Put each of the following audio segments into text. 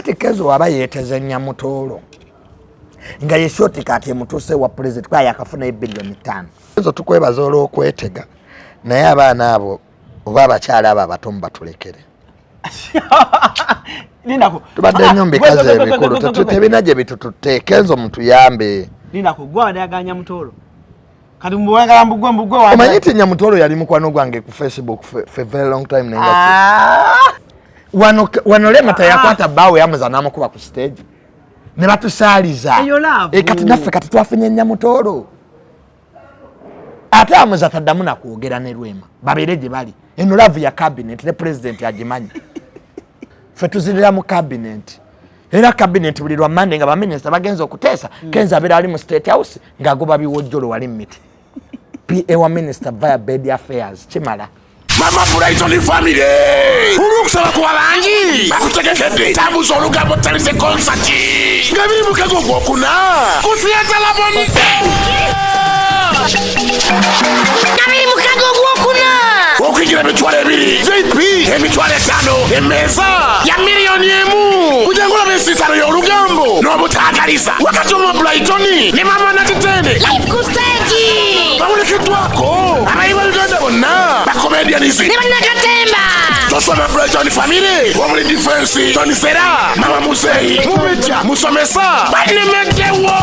kakati Kenzo waba yeteze Nyamutolo nga yeshoti kati mutuse wa president kwa yakafuna $1 billion. Kenzo tukwebaza olw'okwetega naye abaana abo oba abakyala abo abato mubatulekere. Ninako tubadde nnyo mbikaze ebikulu tebina gye bitututte Kenzo mutuyambe. Ninako gwa ndaganya Mutolo kati mbuwanga mbugwe wa omanyi nti Nyamutolo yali mukwano gwange ku Facebook for a very long time nenga wano lemata yakwata bawe yamuza namukuba ku stage ne batusaaliza kati naffe kati twafunye Nyamutolo ate amuza taddamu nakwogera ne Rwema babeere gye bali eno love ya cabinet ne president agimanyi ffe tuzirira mu cabinet era cabinet buli lwa Monday nga baminisita bagenza okuteesa Kenzo abeera ali mu State House ng'agoba biwojjolo wali mu miti PA wa minister via bed affairs kimala. Mama Brighton family ulukusaba ku balangi bakutegekedde tabuza olugabo talise concert nga biri mu kago gwokuna ku theatre Labonite nga biri mu kago gwokuna okugira emitwalo 2 VIP emitwalo 5 emmeeza ya miliyoni 1 kujangula besitalo y'olugambo n'obutagaliza wakati wa Brighton ne mama natitende live ku stage bamulekeddwako abayiwa Uganda bonna bakomedianizi ne bannakatemba tosoma Brighton family wabuli defense Tony Sera mama Muzei Mubija musomesa banemeddewo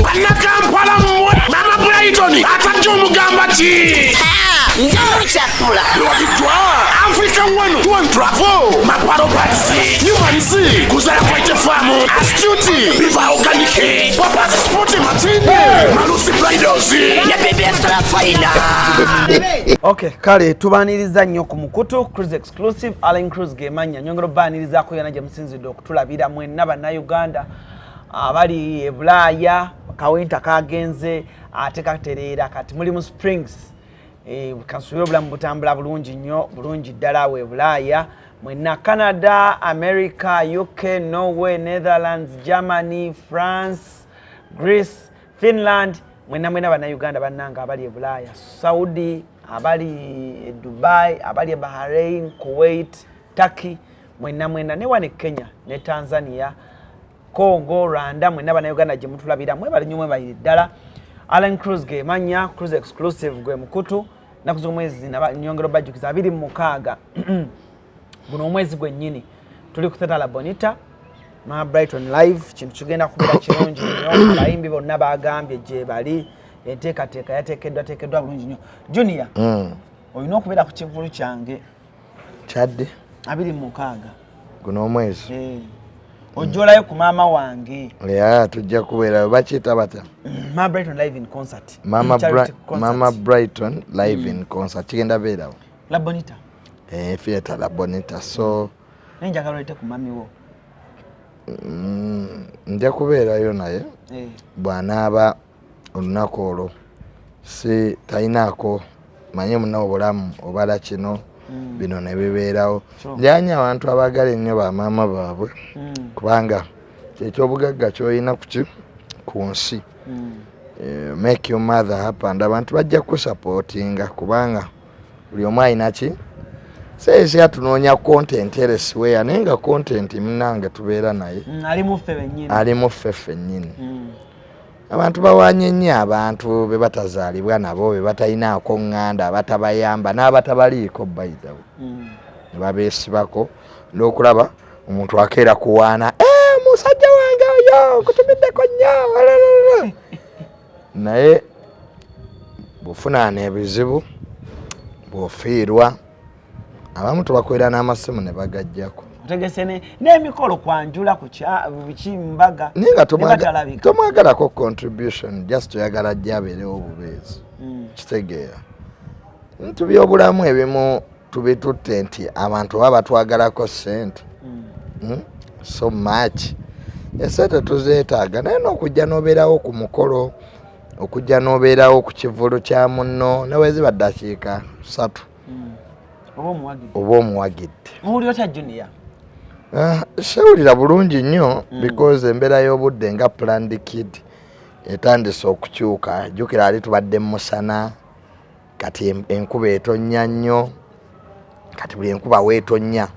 bannakampala mmwe mama Brighton atajja omugamba ki Njachakula Lwakitwa Africa one to travel Maparo Patsi Numanzi Kuzara Kwaite Famu Astuti Viva Organike Papazi Sporti Matinde Malusi Bridals Ya bebe Astra Faina. Okay, kale tubaniriza nnyo ku mukutu CRUZ exclusive ALLANCRUZ gemanya nyongero baniriza ko yanaje musinzido okutulabira mwenna bana Uganda abali e Bulaya kawinta kagenze ate katerera kati muli mu Springs kansubira obulamu butambula bulungi nnyo bulungi ddala we Bulaya mwenna Canada, America, UK, Norway, Netherlands, Germany, France, Greece, Finland mwenna bana Uganda bannanga abali e Bulaya, Saudi abali Dubai, abali Bahrain, Kuwait, Turkey mwenna ne wane Kenya ne Tanzania, Congo, Rwanda mwenna bana Uganda gye mutulabira mwe bali nnyo bali ddala. ALLANCRUZ gemanya CRUZ exclusive gwe mukutu nakuzo mwezi nyongero bajukiza 26 guno mwezi gwennyini tuli ku Theatre Bonita ma Brighton live kintu kigenda kubera kirungi nnyo abayimbi bonna bagambye gye bali enteekateeka yateekeddwa bulungi nnyo Junior olina okubeera ku kivulu kyange kyadde 26 guno mwezi ojolayo ku maama wange ya tujja kubeera bakiyita bata Ma Brighton live in concert Mama Brighton live in concert kigenda beerawo La Bonita Theatre La Bonita so nenjagala olete ku mami wo nja kubeerayo naye bw'anaaba olunaku olwo si talinaako manye munawo bulamu obala kino bino ne bibeerawo njanya abantu abagala ennyo bamaama baabwe kubanga ekyobugagga kyolina ku nsi make your mother happy and abantu bajja kusupportinga kubanga buli omu alina ki sesi atunoonya content elsewhere naye nga content munange tubeera naye ali mu ffe ffennyini abantu bawanye nnyo abantu be batazaalibwa nabo be batalinaako ŋŋanda abatabayamba n'abatabaliiko bayidawo ne babeesibako n'okulaba omuntu akeera kuwaana musajja wange oyo kutumiddeko nnyo naye bw'ofunaana ebizibu bw'ofiirwa abamu tubakwera n'amasimu ne bagajjako tegese n'emikolo kwanjula ku kimbaga ninga tomwagalako contribution just toyagala jja abeerewo obubeezi kitegeera ntu byobulamu ebimu tubitutte nti abantu baba batwagalako ssente so much esente tuzeetaaga naye n'okujja n'obeerawo ku mukolo okujja n'obeerawo ku kivulu kya munno neweziba ddakiika 3 oba omuwagidde muwuli otya Junior sewulira bulungi nnyo because embeera y'obudde nga planned kid etandise okukyuka jjukira ali tubadde musana kati enkuba etonnya nnyo kati buli enkuba weetonnya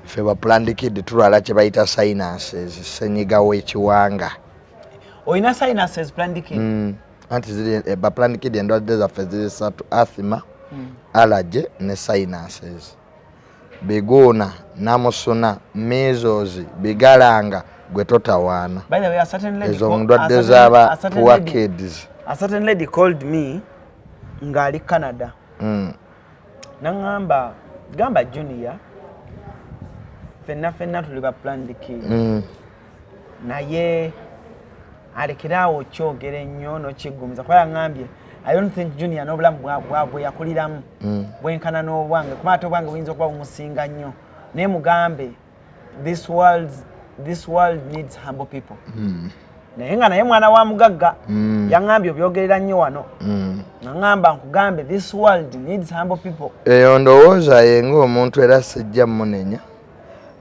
ffe ba planned kid tulwala kye bayita sinuses senyiga w'ekiwanga. Oyina sinuses planned kid? Anti ziri ba planned kid endwadde zaffe ziri ssatu: asthma, allergy ne sinuses. Biguuna, namusuna, measles, bigalanga gwe totawaana. By the way, a certain lady, ezo ndwadde z'aba poor kids. A certain lady called me ngali Canada. Nangamba gamba Junior fenna tuli ba planned kid. Naye alekerawo kyogere nnyo no kiggumiza kwa yangambye I don't think Junior n'obulamu bwabwe yakuliramu bwenkana n'obwange kuba ate obwange buyinza okuba bumusinga nnyo naye mugambe this world needs humble people. Naye nga naye mwana wa mugagga yangambye obyogerera nnyo wano ngamba nkugambe this world needs humble people. Eyo ndowooza yenga omuntu era sijja munenya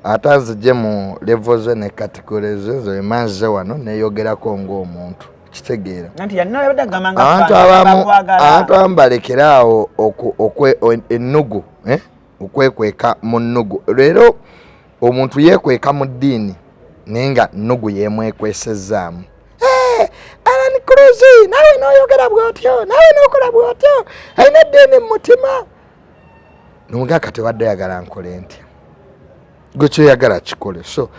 ate nzije mu levels ne categories ezo emanze wano neyogerako ng'omuntu kitegeera abantu abamu balekeraawo ennugu okwekweka mu nnugu. Leero omuntu yeekweka mu ddiini naye nga nnugu yeemwekwesezaamu. ALLANCRUZ naawe n'oyogera bw'otyo naawe n'okola bw'otyo alina eddiini mu mutima. Nomugaa kati wadde yagala nkole ntya gwe kyoyagala kikole. So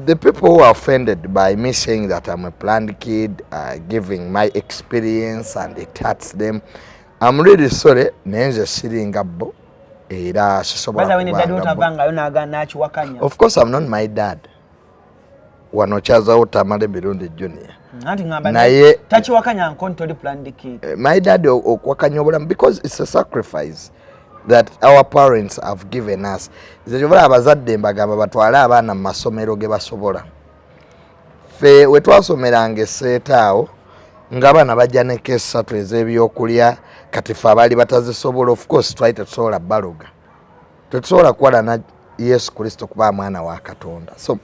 the people who are offended by me saying that I'm a planned kid, giving my experience and it hurts them, I'm really sorry. Nenze siringa bo era sisobola kubanga. Of course I'm not my dad. Wano chaza Tamale Mirundi Junior. Naye tachiwakanya nkontoli planned kid. My dad okwakanya obulamu because it's a sacrifice that our parents have given us. Zejobola abazadde mbagamba batwala abaana mu masomero ge basobola. Fe we twasomeranga esseetaawo ng'abaana bajja ne kesatu ez'ebyokulya kati fe abaali batazisobola. Of course twali tetusobola baluga, tetusobola kuwala na Yesu Kristo kuba mwana wa Katonda. So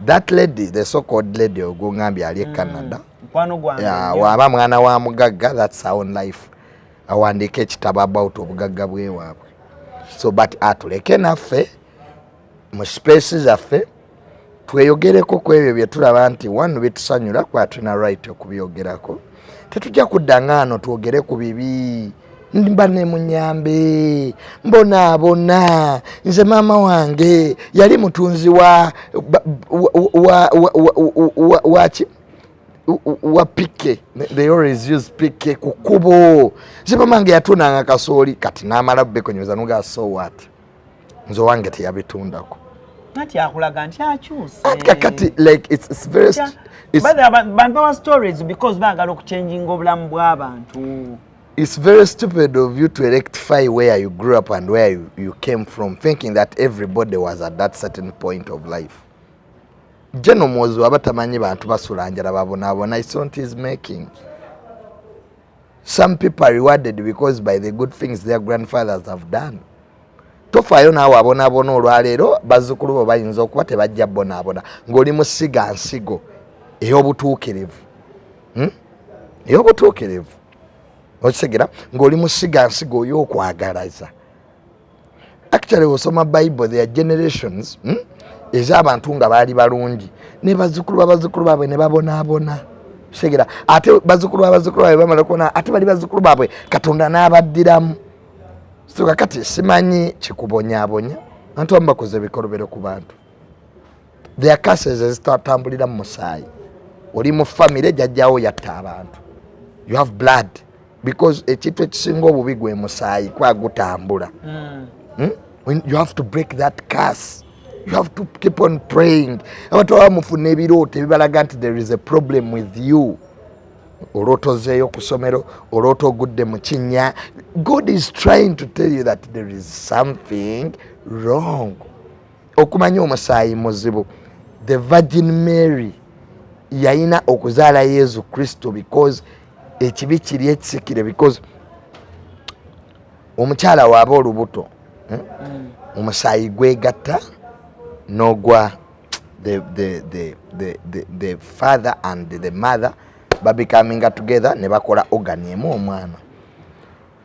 that lady, the so-called lady ogungambye ali e Canada, waba mwana wa mugagga, that's her own life. Awandiika ekitabo about obugagga bw'ewaabwe. So but atuleke naffe mu spaces zaffe tweyogereko ku ebyo bye tulaba nti wano bitusanyula kuba tulina right okubyogerako. Tetujja kudda ano twogere ku bibi. Mba ne munyambe mbona nze maama wange yali mutunzi wa pike. They always use pike kukubo. Ziba mange yatunanga kasooli kati namala bekonyeza nuga so what. Nzo wange teyabitundako. Nati akulaga nti akyuse. Kati like it's very but bantu stories because bagala okuchanging obulamu bw'abantu. It's very stupid of you to rectify where you grew up and where you came from, thinking that everybody was at that certain point of life. Jeno mozu abatamanyi bantu basula njala babonabona. It's not his making. Some people are rewarded because by the good things their grandfathers have done. Tofayo na wabonabona olwaleero bazzukulu bo bayinza okuba tebajja bonabona ng'oli musiga nsigo ey'obutuukirivu. Ey'obutuukirivu. Okitegera ng'oli musiga nsigo y'okwagalaza. Actually osoma Bible, there are generations ez'abantu nga baali balungi ne bazzukulu baabwe ne babonaabona. Segera ate bazzukulu baabwe bamala kuona ate bali bazzukulu baabwe Katonda n'abaddiramu. So kakati simanyi kikubonyaabonya antu abamu bakoze ebikolobero ku bantu. There are curses ezitatambulira mu musaayi. Oli mu family jjajjaawo yatta abantu. You have blood. Because ekintu ekisinga obubi gwe musaayi kwa gutambula. When you have to break that curse. You have to keep on praying. Abantu abamufuna ebirooto ebibalaga nti there is a problem with you. Olotozeeyo ku ssomero, olooto ogudde mu kinnya. God is trying to tell you that there is something wrong. Okumanya omusaayi muzibu. The Virgin Mary yayina okuzaala Yesu Kristo because ekibi kiri ekisikire because omukyala waaba olubuto omusaayi gwegatta n'ogwa the father and the mother babecoming together ne bakola organ emu omwana.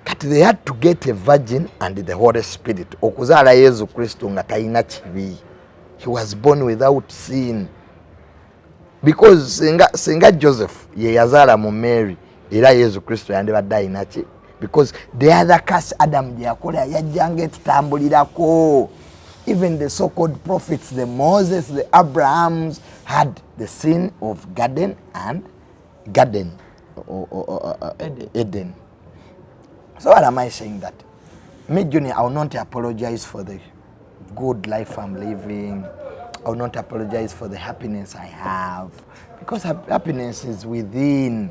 kati they had to get a virgin and the Holy Spirit okuzaala Yesu Kristo nga talina kibi. He was born without sin. Because senga Joseph ye yazaala mu Mary era Yesu Kristo yandibadde alina ki. Because the other curse Adam yakola yajjanga etutambulirako. Even the so-called prophets, the Moses, the Abrahams had the sin of Eden. So what am I saying that? Me, Junior, I will not apologize for the good life I'm living. I will not apologize for the happiness I have. Because happiness is within.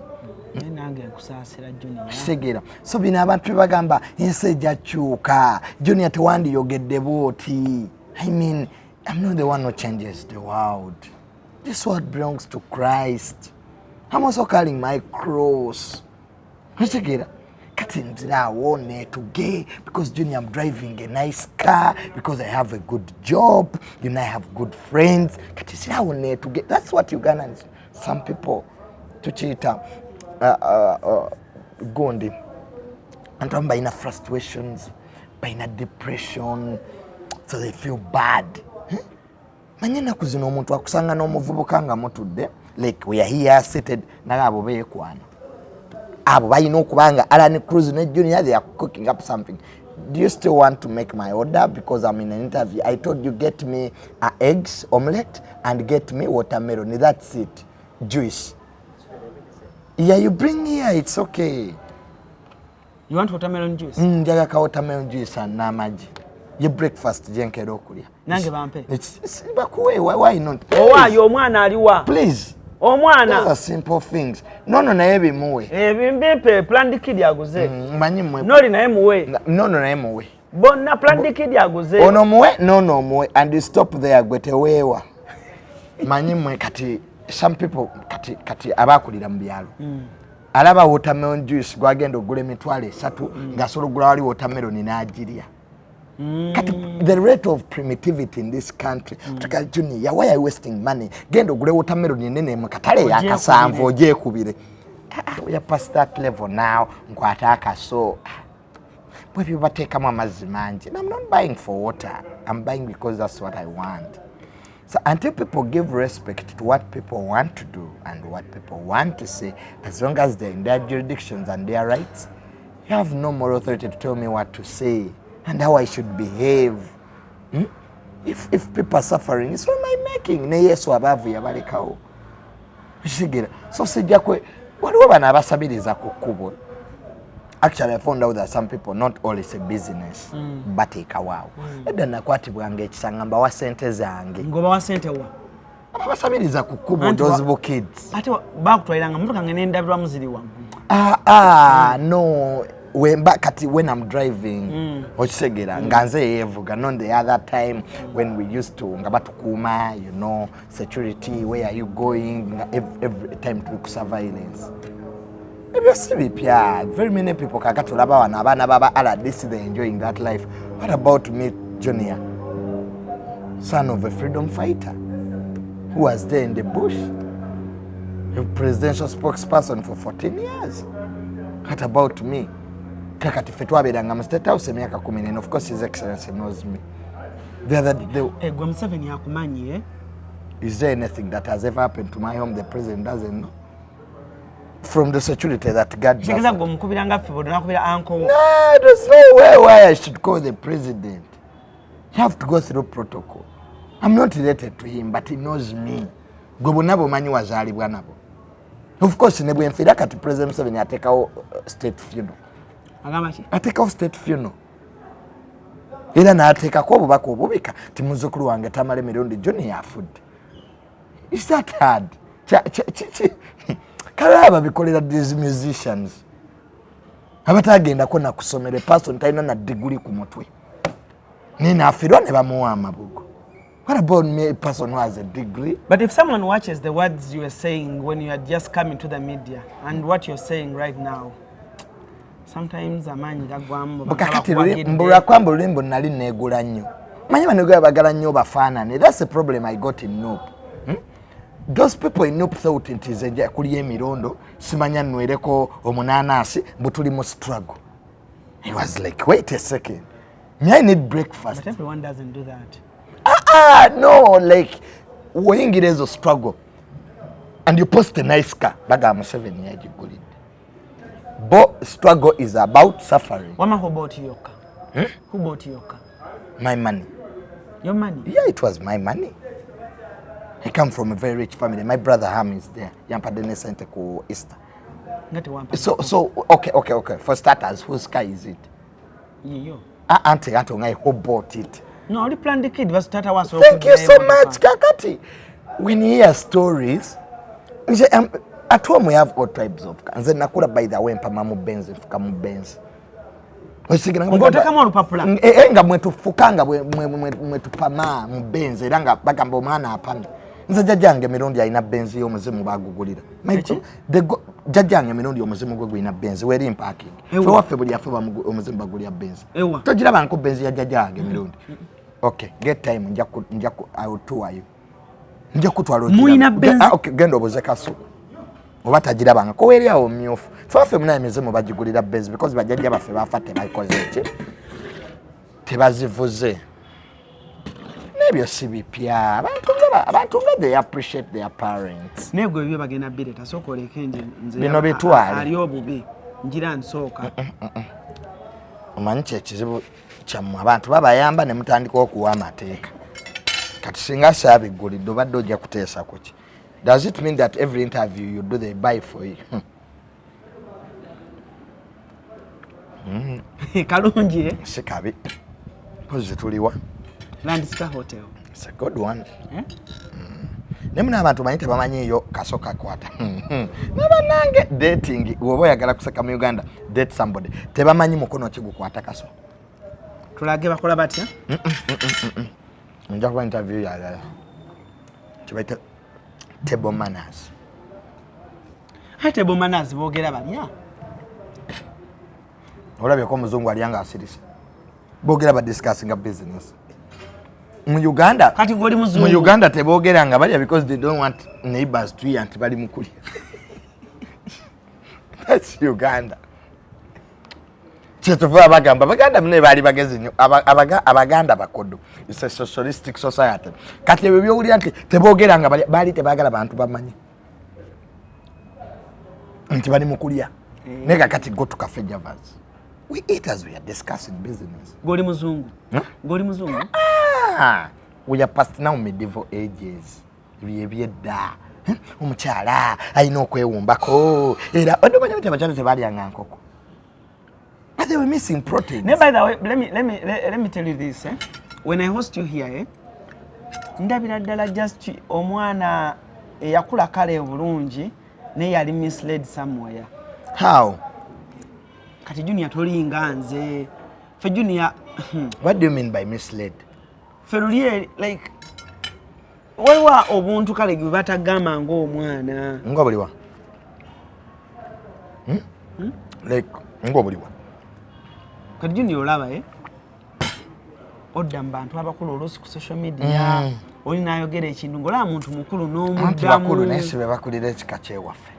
So bina abantu bagamba ense jachuka Junior tewandi yogedde boti. I mean, I'm not the one who changes the world. This world belongs to Christ. I'm also carrying my cross. I want to gay because Junior, I'm driving a nice car because I have a good job. You know, I have good friends. I want to get. That's what Ugandans, some people, to cheat Gondi. And I'm buying frustrations, buying depression, so they feel bad. Manyena kuzino omuntu akusanga n'omuvubuka nga mutudde like we are here seated nalabo beekwana. Abo bayina okubanga ALLANCRUZ ne Junior they are cooking up something. Do you still want to make my order because I'm in an interview? I told you get me eggs, omelette and get me watermelon. That's it. Juice. Yeah, you bring here, it's okay. You want watermelon juice? Njaga ka watermelon juice and namaji. Your breakfast jenkero okulia. Nange bampe. It's bakuwe, why not? Owa yo omwana aliwa. Please. Omwana. Those are simple things. Nono na ebi muwe. Bimpe plan kid yaguze. Manyi muwe. Noli na muwe. Nono na muwe. Bonna plan kid yaguze. Ono muwe, nono muwe and you stop there gwetewewa. Manyi muwe kati some people kati abakulira mu byalo. Alaba watermelon juice gwagenda ogula emitwalo 3 nga sologula wali watermelon n'agiria. The rate of primitivity in this country. Junior, why are you wasting money? Gendo gule watermelon nene mu katale ya kasanvu oje kubire. We are past that level now. Nkwataka so. But people take amazzi mangi. I'm not buying for water. I'm buying because that's what I want. So until people give respect to what people want to do and what people want to say, as long as they're in their jurisdictions and their rights, you have no moral authority to tell me what to say and how I should behave. If people are suffering, it's from my making. Ne yesu abavu yabalekawo. Shigira. So sijakwe waliwo bana abasabiriza ku kkubo. Actually, I found out that some people, not all is a business, but a wow. Edda nakwatibwanga ekisanga mbawa sente zange. Ngoba wa sente wa. Abasabiriza ku kkubo those kids. Ate bakutwaliranga mutoka ngene ndabirwa muziri wangu. No. When I'm driving, Ochegera, Nganze Yevuga, not the other time when we used to Ngabatukuma, you know, security, where are you going, every time to surveillance. Very many people Kakatulaba and Abana Baba Ala, this they're enjoying that life. What about me, Junior? Son of a freedom fighter who was there in the bush, a presidential spokesperson for 14 years. What about me? Kakati fetwabedanga mu State House emyaka 10 and of course His Excellency knows me. Is there anything that has ever happened to my home the president doesn't know? From the security that God does. No, there's no way why I should call the president. You have to go through protocol. I'm not related to him, but he knows me. Gobunabo manyi wazalibwa nabo. Of course, nebwe mfira kati President Museveni ateka state funeral. Ateka state funeral. Era na ateka ko bubako bubika timuzukuru wange Tamale Mirundi Junior food. Is that hard? Kalaba bikolera these musicians. Abatagenda ko na kusomera person taina na degree ku mutwe. Nina afirwa ne bamuwa amabugo. What about me, a person who has a degree? But if someone watches the words you are saying when you are just coming to the media and what you're saying right now, sometimes amanyi gagwamu bakati mbula kwamba lulimbo nali negula nnyo. Manyi banegula bagala nnyo bafaanane. That's the problem I got in Nope. Those people in Nope thought it is a kuli emirondo simanya nwereko omunanasi butuli mu struggle. He was like, wait a second. Me, I need breakfast. But everyone doesn't do that. No, like, when it is a struggle, and you post a nice car, but I'm 7 years, you got it. But struggle is about suffering. Who bought your car? Who bought your car? My money. Your money? Yeah, it was my money. I come from a very rich family. My brother Ham is there. Yampadene Center ko Easter. So okay. For starters, whose car is it? You. Auntie who bought it? No, only plan the kid was starter was. Thank you so much, Kakati. When you hear stories, at home we have all types of cars. And then nakula by the way, Pamamu Benz, Fukamu Benz. Ngote kama olupapula. Nga mwetu fukanga mwetu pama Benz. Eranga bagamba omwana apamye. Nze jajjange Mirundi alina Benz y'omuzimu bagugulira. Jajjange Mirundi omuzimu gwe gulina Benz weri in parking. Fe waffe buli yafe omuzimu bagulira Benz. Togiraba nko Benz ya jajjange Mirundi. Okay, get time njaku I will tour you. Njakutwala ogira. Muina Benz. Okay, genda obuze kasuku. Oba tagirabanga ko weri awo mmyofu. Faffe muna emizimu bagigulira Benz because bajjajja baffe bafatte bayikoze ki? Tebazivuze. Nebyo si bipya. Abantu nga they appreciate their parents. Nego ebyo bagenda bireta soko lekenje nze. Bino bitwale. Ali obubi. Njira nsooka. Omanyi ekizibu kyammwe abantu babayamba ne mutandika okuwa amateeka. Kati singa saabigulidde obadde ojja kuteesa ku ki? Does it mean that every interview you do they buy for you? Kalungi eh? Sikabi. Pozi tuliwa. Landstar Hotel. It's a good one. Nemuna abantu banyite bamanyi yo kasoka kwata. Nabanange dating wobo yagala kusaka mu Uganda date somebody. Tebamanyi mukono kigukwata kaso. Tulage bakola batya? Nja kwa interview ya. Kibaita table manners. Table manners boogera balya. Olabye ko muzungu aliyanga asirisa. Boogera ba discussing a business. Mu Uganda kati ngoli muzungu. Mu Uganda tebogeranga balya because they don't want neighbors to hear anti bali mukuli. That's Uganda. Chetuva baganda mne bali bagezi nnyo abaganda bakodo. It's a socialistic society. Kati ebyo byowulira nti tebogeranga bali tebagala bantu bamanyi. Anti bali mukulya. Nega kati go to cafe javas. We eat as we are discussing business. Goli muzungu. Goli muzungu. We are past now medieval ages. Byedda. Omukyala ayina okwewumbako. Era odomanya nti abakyala tebalyanga nkoko. But they were missing proteins. No, by the way, let me tell you this. When I host you here, ndabira ddala just omwana yakula kale bulungi ne yali misled somewhere. How? Kati Junior tolinga nze. For Junior. What do you mean by misled? For really, like, waliwa obuntu kale gwe batagamba ng'omwana. Ngobuliwa. Like, ngobuliwa. Kati Junior olaba odda mbantu abakulu oluusi ku social media oli n'ayogera ekintu ng'olaba muntu mukulu n'omuddamu. Anti bakulu naye si be bakulira ekika kyewaffe.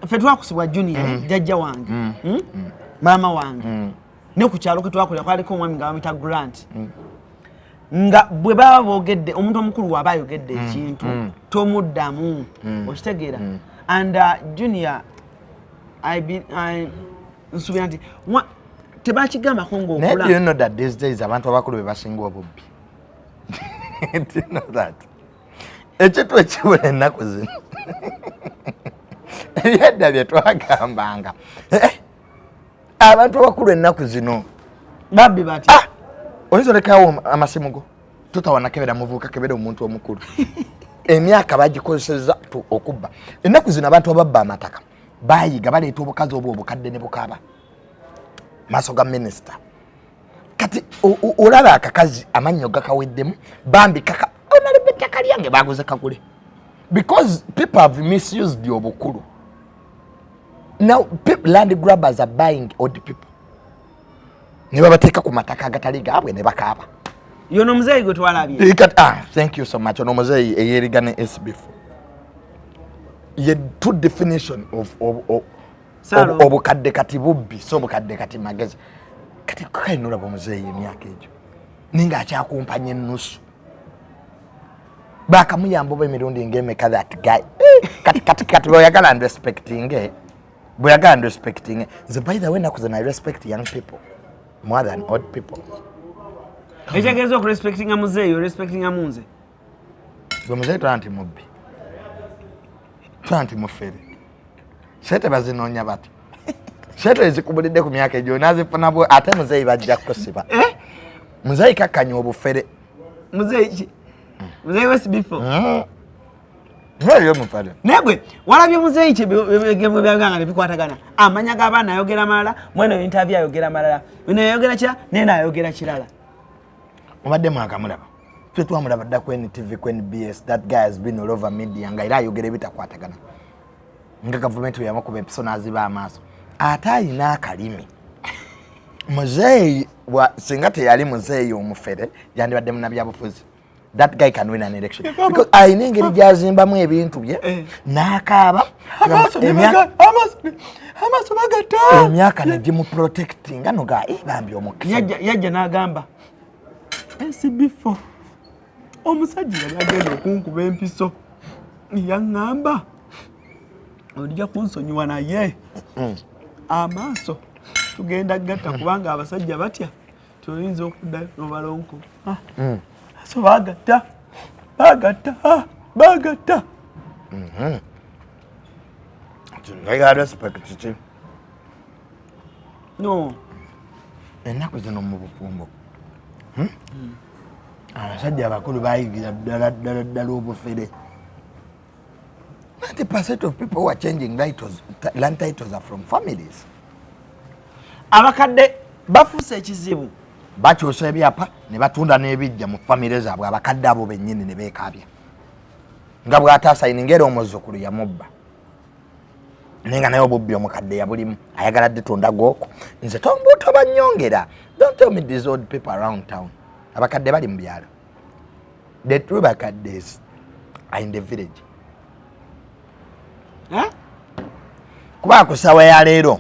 Fe twakusibwa Junior jjajja wange maama wange ne ku kyalo ke twakulira kwaliko omwami nga bamuyita Grant nga bwe baba boogedde omuntu omukulu waba ayogedde ekintu tomuddamu okitegeera and Junior nsubira nti tebakigambako ng'okula. Do you know that these days abantu abakulu be basinga obubbi? Do you know that? Ekintu ekibula ennaku zino ebyedda bye twagambanga abantu abakulu ennaku zino babbi bati oyinza olekawo amasimu go totawanakebera muvubuka kebera omuntu omukulu emyaka bagikozeseza okubba ennaku zino abantu ababba amataka bayiga baleeta obukazi obwo obukadde ne bukaba Maso ga minister kati olaba akakazi amannyo gakaweddemu bambi kaka onalibetta kalyange baguze kagule because people have misused the obukulu. Now land grabbers are buying old people. Never bateeka ku mataka agatali gaabwe ne bakaaba. Yo no Muzei gwe twalabye. Thank you so much. Ono Muzei eyerigane SB4. Ye true definition of obukadde kati bubbi so obukadde kati magezi kati kainula Muzei emyaka egyo ninga akyakumpanya ennusu bakamuyamba oba emirundi ng'emeka that guy kati boyagala and respecting nze by the way nakuze I respect young people more than old people ekyegeeza okurespectinga Muzei respectinga munze gwe Muzei twanti mubbi twanti mufere sete bazinoonya bati sete ezikubulidde ku myaka egyo nazifuna bwe ate Muzei bajja kusiba Muzei kakkanya obufere Muzei SB4 Nyo mufere negwe walabye Muzei kye byaganga ne bikwatagana amanya g'abaana ayogera malala mwene interview ayogera malala wino ayogera kya nena ayogera kirala mubadde mwakamulaba twe twamulaba dda kwen TV kwen BS that guy has been all over media nga era ayogera bitakwatagana nga government yamukuba episona aziba amaaso ate ayina akalimi Muzei singa teyali Muzei omufere yandibadde munabyabufuzi that guy can win an election because ayina engeri gyazimbamu ebintu bye n'akaaba amaso bagata emyaka negimu protecting ano ga bambi omukisa yajja n'agamba SB4 omusajja yali agenda okunkuba empiso yaŋŋamba ojja kunsonyiwa naye amaaso tugenda gatta kubanga abasajja batya tuyinza okuddayo nobalonko so bagata I got respect to no ennaku zino mu bufumbo abasajja abakulu bayigira ddala obufere 90% of people who are changing land titles are from families. Abakadde bafuuse ekizibu bakyusa ebyapa ne batunda n'ebijja mu famire zaabwe abakadde abo bennyini ne beekaabya nga bw'ataasayinga era omuzzukulu yamubba nenga naye obubbi omukadde yabulimu ayagala dditunda gwoko nze tombuuto bannyongera. Don't tell me these old people around town. Abakadde bali mu byalo. The true bakaddes are in the village. Kuba kusawa ya leero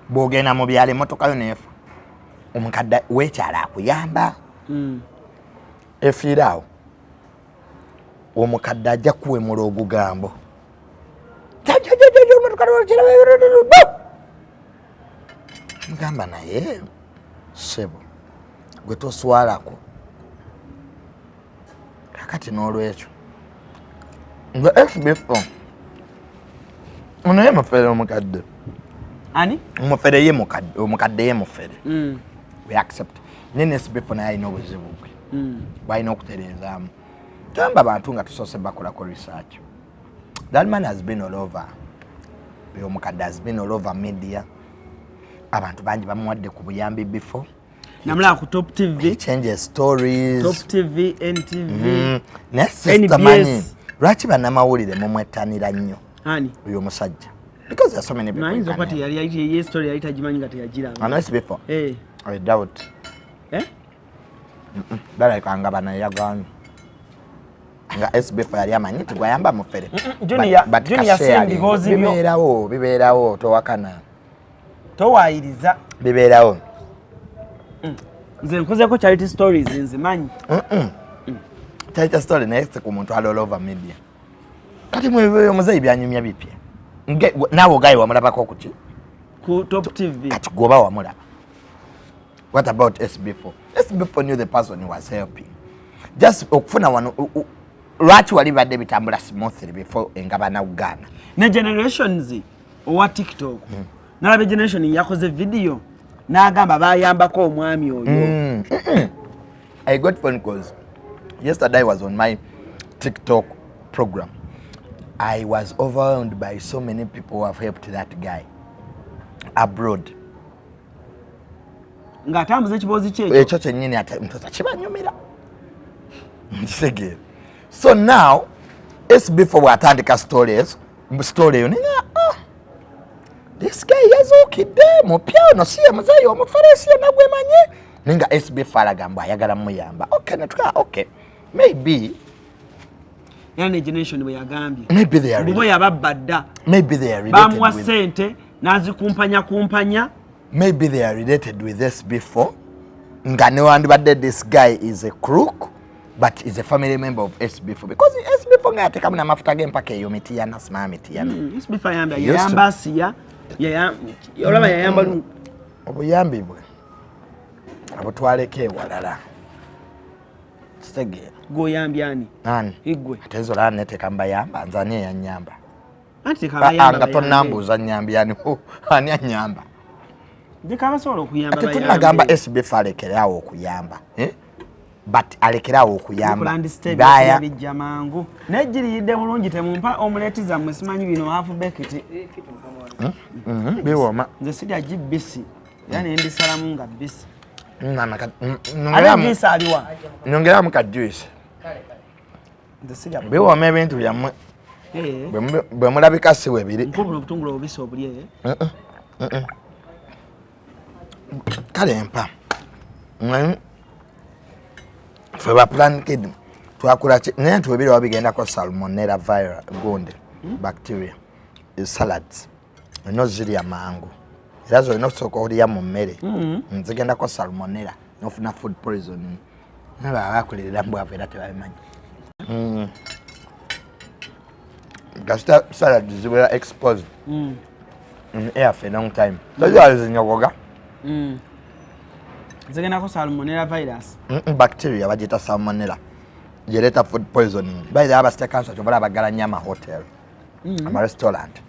bw'ogenda mu byalo emmotoka yo neefa omukadde weekyala akuyamba efiiraawo omukadde ajja kuwemula ogugambo mugamba naye sebo gwe toswalako kakati n'olwekyo nga SB4 ono ye mufere omukadde ani omufere ye omukadde ye mufere we accept nene SB4 naye alina obuzibu bwe bwalina okutereezaamu tamba abantu nga tusoose bakolako research. That man has been all over. Omukadde has been all over media. Abantu bangi bamuwadde ku buyambi before. Namula ku Top TV. He changes stories. Top TV, NTV. NBS. Lwaki bannamawulire mumwettanira nnyo? Ani? Uyo musajja. Because there are so many people. Nainza kwati yali story yali tajimanyi nga teyagira. Ano SB4. I doubt. Dala ikanga bana yagana. Nga SB4 yali amanyi tugwayamba mufere. Junior sendi bozi byo. Bibeerawo towakana. Towayiriza. Bibeerawo. Nze nkozeko charity stories nze manyi. Charity story next ku muntu all over media. Kati mwe Muzei byanyumya bipya. Nawo gayi wamulabako kuki? Ku Top TV. Kati goba wamulaba. What about SB4? SB4 knew the person he was helping. Just okufuna wano lwaki wali badde bitambula smoothly before engabana Uganda. Ne generations owa TikTok. Nalabe generation yakoze video n'agamba bayambako omwami oyo. I got phone calls. Yesterday I was on my TikTok program. I was overwhelmed by so many people who have helped that guy abroad. Ngatambuza ekibozi kyekyo. Ekyo kyennyini ate mtoza kibanyumira. Nsege. So now SB4 watandika story yo ninga this guy yazukidde mupya no siye Muzei Omufere siye nagwe manye ninga SB4 alagamba ayagala muyamba. Okay natuka okay maybe yani generation bwe yagambye maybe they are bwe yababadda maybe they are bamwa sente nazi kumpanya. Maybe they are related with SB4. Ngane this guy is a crook, but is a family member of SB4 because SB4 ngate kama na mafuta game pake yo mitiana sima mitiana. SB4 yamba siya olaba yayamba obuyambi bwe abutwaleke walala. Stage go yambyani nani igwe atezo la nete kamba yamba nzani ya nyamba anti kaba yamba anga tonambu za nyambyani ani anyamba ndikaba solo okuyamba bayamba tunagamba SB4 alekerawo okuyamba but alekerawo okuyamba baya bijamangu nejiride bulungi temumpa omuletiza mwesimanyi bino half bucket biwoma nze sija GBC yani ndi salamu nga bisi nongera aliwa nongera mu juice nze sija biwoma ebintu byamwe bwe mulabika siwe biri nkobulo obutungulu obisi obuliye kale mpa feba plan kid twakula naye tubiri wabigenda ko salmonella virus gonde bacteria salads no ziri amangu irazo no soko ya mmere nzigenda ko salmonella nofuna food poisoning naba bakulira mbu avera tebamanyi gasta salad zibera exposed in air for a long time so you are zinyogoga nzigenda ko salmonella virus bacteria bagita salmonella jeleta food poisoning by the abasta cancer chobola bagala nyama hotel ama restaurant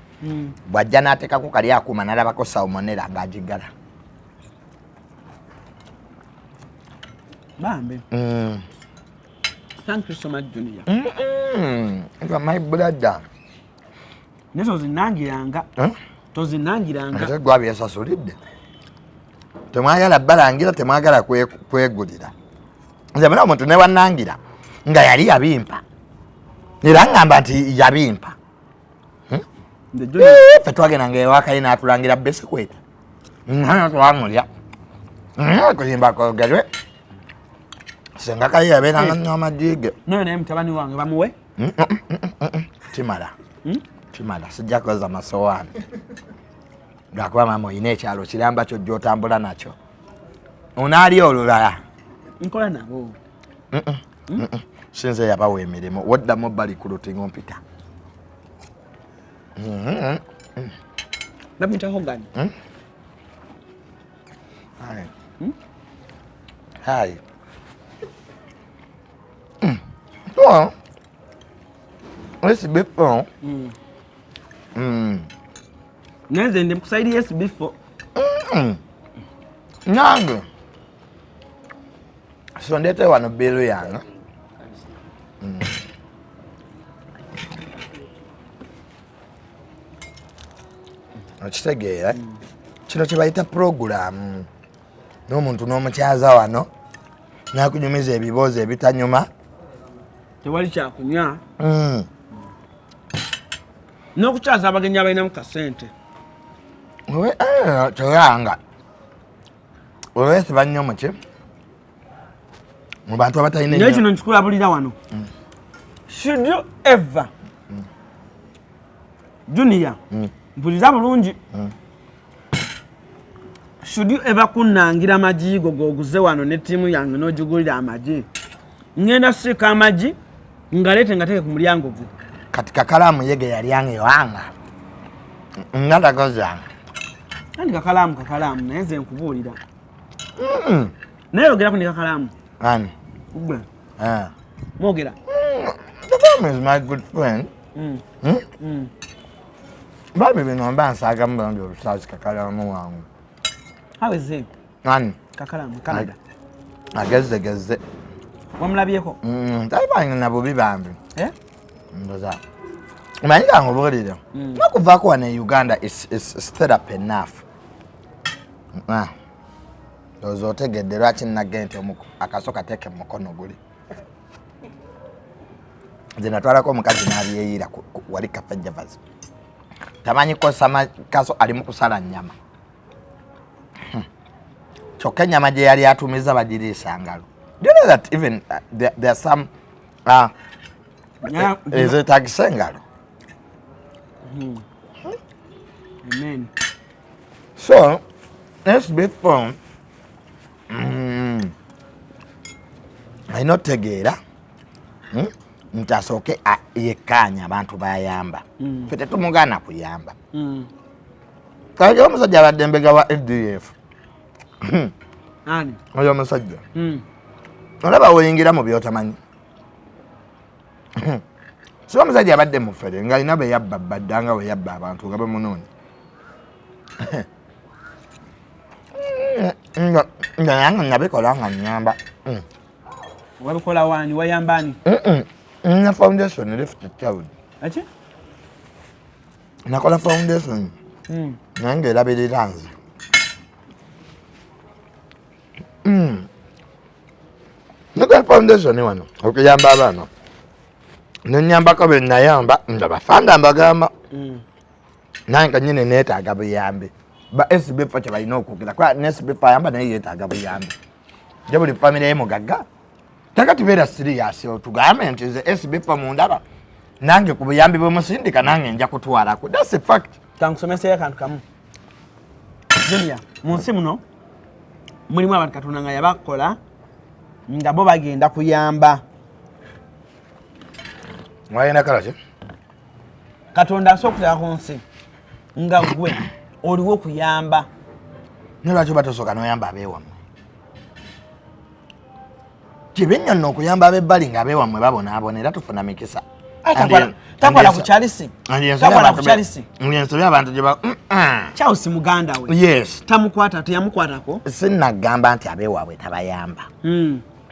bwajja ateka ku kali akuma nalaba ko salmonella ngajigala bambe thank you so much Junior my brother nezo zinangiranga tozinangiranga ate gwabi yasasulidde temwagala balangira temwagala kwegulira nze mwana omuntu ne wanangira nga yali yabimpa era ngamba nti yabimpa fe twagenda ngaewakayi n'atulangira besikweta twamulya kuyimba kogerwe senga kayi yabeeranga nnyo amajige noyo naye mutabani wange bamuwe kimala sijja koza masowaani lwakuba mama oyina ekyalo kiramba kyo gy'otambula nakyo onaali olulala nkola nabo sinze yabawa emirimu waddamu bali kulutinga ompita namwitaho gani hai SB4 nenze ndi mukusaidi SB4 nange so ndete wano bilu yange okitegeera kino kye bayita program n'omuntu n'omukyaza wano nakunyumiza ebibuuzo ebitanyuma tewali kyakunywa n'okukyaza abagenyi abalinamu kasente kyolanga olwesiba nnyo muki mu bantu abatalina naye kino nkikulabulira wano should you ever Junior mpulira bulungi should you ever kunangira amajigo goguze wano ne timu yange n'ogigulira amaji ngenda sika amaji ngalete ngateke ku mulyango gwe katika kalamu yege yali yange wanga ngata kozanga kandi kakalamu naye nze nkubuulira naye ogera ku ne kakalamu ani ugwe mwogera the farm is my good friend babi bino mba nsaga mbambi obusazi kakalamu wangu how is it ani kakalamu Canada agezze wamulabyeko talibange na bubi bambi ndoza manyika ngobuulire nokuvaako wano e Uganda is therapy enough ozo otegedde lwaki nagge nti akaso kateeke mu mukono guli nze natwalako omukazi n'abyeyiira wali kafejjavazi tamanyi kosa kaso ali mu kusala nnyama kyokka ennyama gye yali atumiza bagiriisa ngalo. Do you know that even there are some ezetaagisa engalo Amen. So SB4 ayinotegeera nti asooke yekkaanya abantu bayamba ffe tetumugaana kuyamba kale omusajja abadde embega wa ADF oyo omusajja olaba woyingira mu byotamanyi so omusajja abadde mufere nga alina be yabba baddanga we yabba abantu nga bamunoonya nga nabikola nga nyamba wabikola wani wayambani na foundation lift child ati nakola foundation nange labirira nze nakola foundation wano okuyamba abaana nenyambako be nayamba ndabafanda mbagamba nange nyine neetaaga buyambi ba SB4 kye balina okugira kuba ne SB4 ayamba naye yeetaaga buyambi nje buli famire y'emugagga takatubeera serious otugambe nti nze SB4 mundaba nange ku buyambi bwemusindika nange nja kutwalako. That's a fact. Kankusomesa akantu kamu Junior mu nsi muno mulimu abantu Katonda nga yabakola nga bo bagenda kuyamba mwayina kalaje Katonda asokera ku nsi nga gwe oliwo kuyamba nolwaki batosoka noyamba abeewammwe kibinya nno okuyamba abebbali nga abeewammwe babonaabona era tufuna mikisa takwala ku Charles takwala ku Charles ngensobe abantu gye ba Charles muganda we yes tamukwata teyamukwatako sinnagamba nti abeewaabwe tabayamba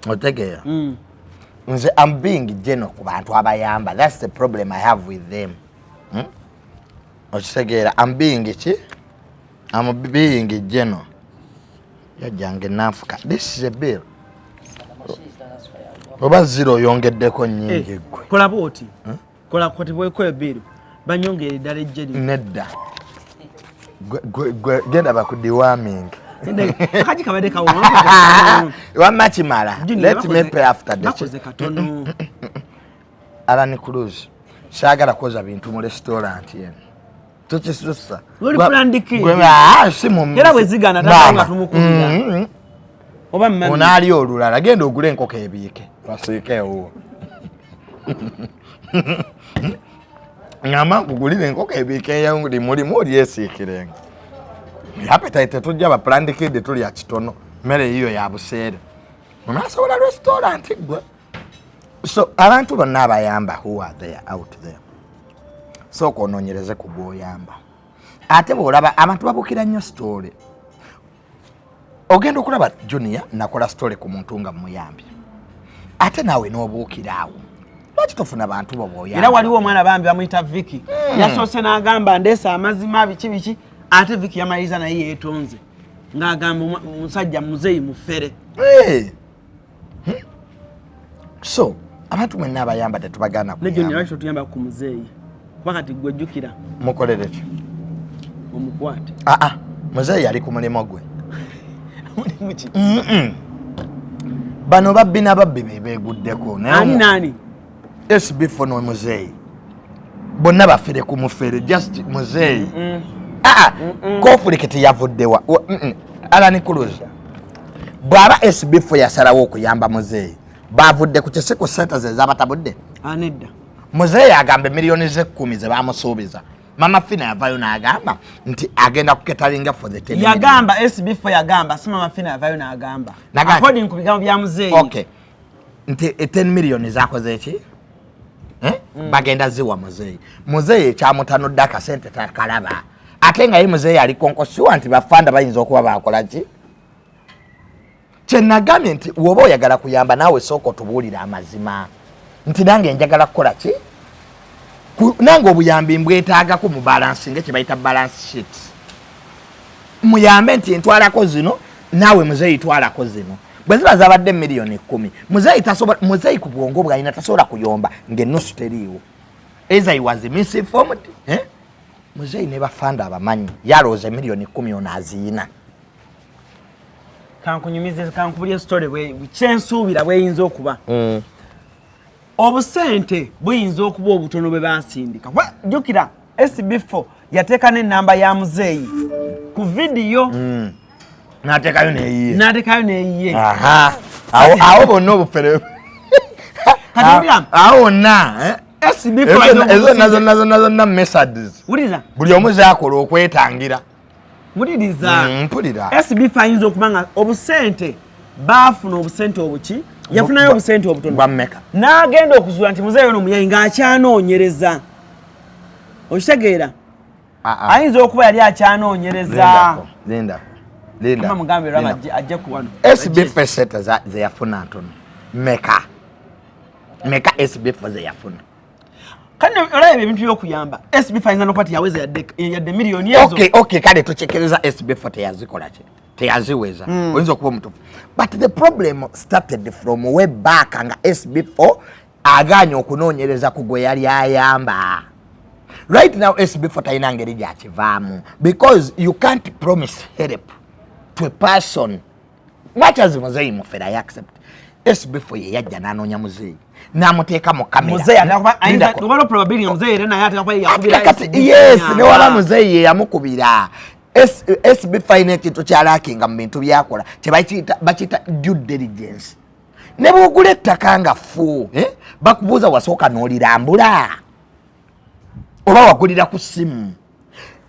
otegeera nze I'm being general ku bantu abayamba. That's the problem I have with them. Okisegeera I'm being general. Yajange nafuka. This is a bill. Oba zero yongeddeko nyingi gwe. Kola boti. Kola koti bweko bill. Banyongere ddala ejjeri. Nedda. Gwe genda bakudiwaming. Kaji kabade ka wamachimala. Let me pay after this. ALLANCRUZ. Shagala koza bintu mu restaurant yen. Tukisusa. Wali plandiki. Simu. Era wezigana tatanga tumukulira. Oba mmami. Onali olulala genda ogule enkoko ebiike. Basiike wo. Ngama kugulira enkoko ebiike yangu ndi mulimu lyesiikirenga. Appetite tujja ba plandikide tuli ya kitono. Mere hiyo ya buseere. Munasobola restaurant gwe. So abantu bonna abayamba who are there out there. So kononyereze ku bwoyamba. Ate bolaba abantu babukira nnyo story. Ogenda okulaba Junior nakola story ku muntu nga muyambi. Ate nawe n'obuukiraawo. Lwaki tofuna bantu bo bwoyamba? Era waliwo omwana bambi bamuyita Vicky. Yasoose n'agamba ndeesa amazima biki ate Vicky yamaliriza naye yeetonze. Ng'agamba musajja Muzei Omufere. So abantu mwenna abayamba tetubagana kuyamba. Nejo nirasho tuyamba ku Muzei. Wakati gwejjukira. Mukolere ki? Omukwate. Muzei yali ku mulimo gwe. Mulimu ki? Bano babbi n'ababbi beeguddeko. Nani? SB4 no Muzei. Bonna bafere ku Mufere just Muzei. Conflict yavuddewa. ALLANCRUZ. Bwaba SB4 yasalawo okuyamba Muzei. Bavudde ku kisiko center ze zabatabudde. Nedda. Muzei agamba miliyoni ze 10 ze bamusuubiza. Mama Fina yavayo n'agamba nti agenda kuketalinga for the 10 yagamba SB4 yagamba si Mama Fina yavayo n'agamba. According ku bigambo bya Muzei. Okay. Nti 10 million zakoze eki? Bagenda ziwa Muzei. Muzei ekyamutanudde akasente takalaba. Ate nga ye Muzei ali konkosuwa nti bafanda bayinza okuba bakola ki? Kyenagambye nti woba oyagala kuyamba naawe sooka otubuulira amazima. Nti nange njagala kukola ki? Nange obuyambi mbwetaagako mu balancing kye bayita balance sheet. Muyambe nti ntwalako zino naawe Muzei twalako zino. Bwe ziba zabadde miliyoni 10. Muzei ku bwongo bwe alina tasobola kuyomba ng'ennusu teriiwo. Either he was misinformed. Muzei ne bafanda abamanyi yalooza miliyoni 10 ono aziina. Kankunyumize kankubulye story we kyensuubira bweyinza okuba. Obusente buyinza okuba obutono bwe basindika. Jjukira SB4 yateeka n'ennamba ya Muzei ku video natekayo neyiye awo bonna obufere awo na SB4 zonna messages buli omu zakola okwetangira mpulira SB4 ayinza okuba nga obusente baafuna obusente obuki yafunayo obusente obutono n'agenda okuzuula nti muzeeyo n'omuyayi ng'akyanoonyereza okitegeera ayinza okuba yali akyanoonyereza Linda mugambe rama ajja kuwano SB4 seta ze yafuna ntono meka SB4 ze yafuna kandi olaba ebintu by'okuyamba SB4 ayinza n'okwati yaweza yadde miliyoni ezo okay kale tuchekereza SB4 teyazikola ki teyaziweza oyinza okuba omutufu but the problem started from way back nga SB4 aganya okunoonyereza ku gwe yali ayamba. Right now SB4 tayina ngeri gyakivaamu because you can't promise help to a person much as Muzei Omufere I accept SB4 ye yajja n'anoonya Muzei n'amuteeka mu kamera Muzei ayinza kuba probability Muzei era naye ataka yakubira yes ne wala Muzei ye yamukubira SB4 ine kintu kyalakinga mu bintu byakola bakiyita due diligence ne bwogula ettaka nga fu bakubuuza wasooka n'olirambula oba wagulira ku simu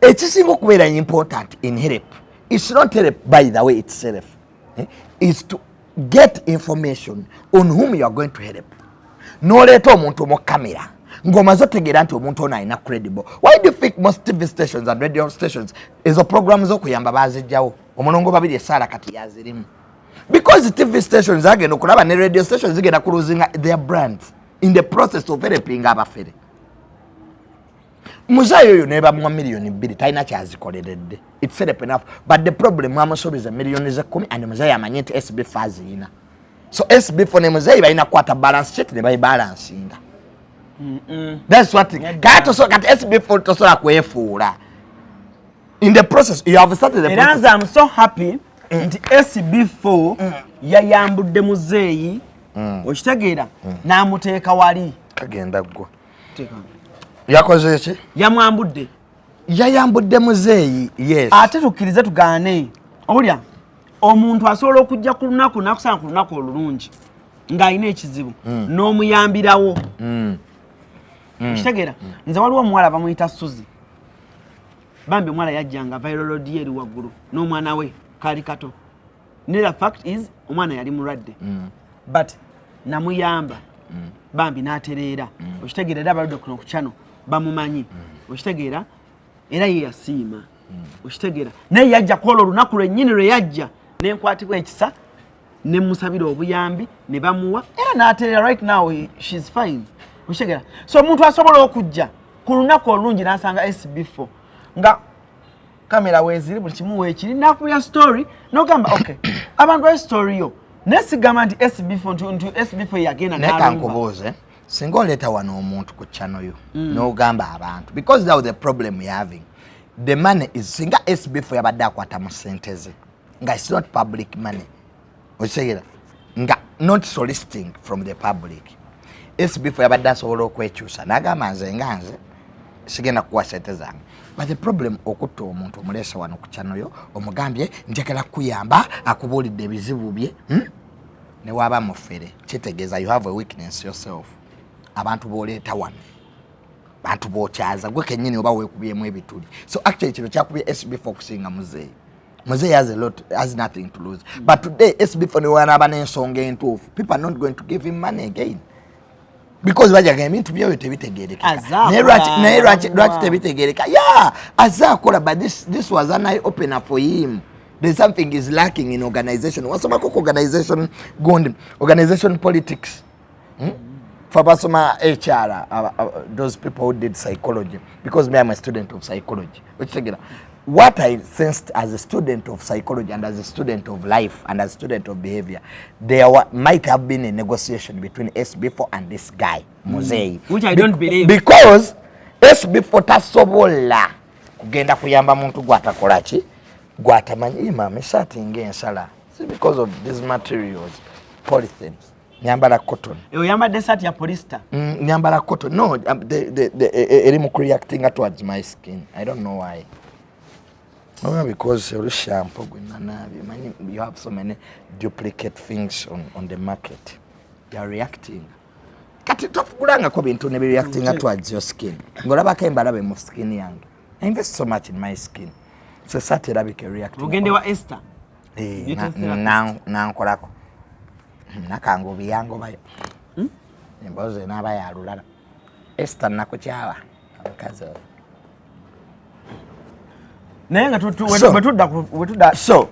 ekisinga okubeera important in help it's not help by the way itself is to get information on whom you are going to help n'oleeta omuntu mu kamera ng'omaze otegeera nti omuntu ono alina credible. Why do you think most TV stations and radio stations ezo programs okuyamba baazijjawo omulongo babiri esaala kati yazirimu because TV stations zagenda okulaba ne radio stations zigenda ku losing their brands in the process of helping abafere. Muzei oyo ne bamuwa miliyoni 2 talina kyazikoleredde it's help enough but the problem amusuubiza miliyoni 10 and Muzei amanyi nti SB4 aziyina so SB4 ne Muzei balina kukwata balance sheet ne bayibalansinga. That's what kati SB4 tosobola kwefuula in the process you have started the process. I'm so happy nti SB4 yayambudde Muzei okitegeera n'amuteeka wali kagenda gwo yakoze ki yamwambudde yayambudde Muzei yes ate tukkirize tugaane olya omuntu asobola okujja ku lunaku nakusanga ku lunaku olulungi ng'alina ekizibu n'omuyambirawo okitegeera nze waliwo omuwala bamuyita Suzi bambi omwala yajjanga viral road eri waggulu n'omwana we kaali kato nera fact is omwana yali mulwadde but namuyamba bambi n'atereera okitegeera era abaludde kuno ku channel bamumanyi okitegeera era ye yasiima okitegeera naye yajja kwolwo olunaku lwennyini lwe yajja n'enkwatibwa ekisa ne musabira obuyambi ne bamuwa era n'atereera right now she's fine okitegeera so omuntu asobola okujja ku lunaku olungi n'asanga SB4 nga kamera weeziri buli kimu weekiri n'akubya story n'ogamba okay abantu ba story yo nesigamba nti SB4 yagenda n'alumba singa oleeta wano omuntu ku channel yo n'ogamba abantu because that was the problem you're having the money is singa SB4 yabadde akwata mu ssente ze nga it's not public money okitegeera nga not soliciting from the public SB4 yabadde asobola okwekyusa n'agamba nze sigenda kuwa ssente zange but the problem okutta omuntu omuleese wano ku channel yo omugambye njagala kuyamba akubuulidde ebizibu bye ne waba mufere kitegeeza you have a weakness yourself abantu booleeta wano bantu bookyaza gwe kennyini oba weekubyemu ebituli so actually kino kyakubye SB4 okusinga Muzei has nothing to lose but today SB4 ne wanaaba n'ensonga entuufu people are not going to give him money again because bajaga ebintu byawe tebitegeerekeka naye lwaki tebitegeereka azze akola but this was an eye opener for him. There's something is lacking in organization. Wasomako organization politics. For Basoma HR, those people who did psychology, because me I'm a student of psychology. What I sensed as a student of psychology and as a student of life and as a student of behavior, there might have been a negotiation between SB4 and this guy, Muzei. Which I don't believe. Because SB4 tasobola kugenda kuyamba muntu gwatakola ki gwatamanyi mama satinga ensala. See, because of these materials, polythene. Nyambala cotton. Yambadde sati ya polyester. Nyambala cotton. No, the reacting towards my skin. I don't know why. No, because you shampoo, you have so many duplicate things on the market. You are reacting. Kati tokugulanga ko bintu ne reacting towards your skin. Ngolaba ke mbalabe mu skin yange. I invest so much in my skin. So satirabike reacting. Ugende wa Esther. Na nkolako. Nakango biyango bayo. Emboze nabaya alulala. Esther nakuchawa. Akazo. Nenga wetuda so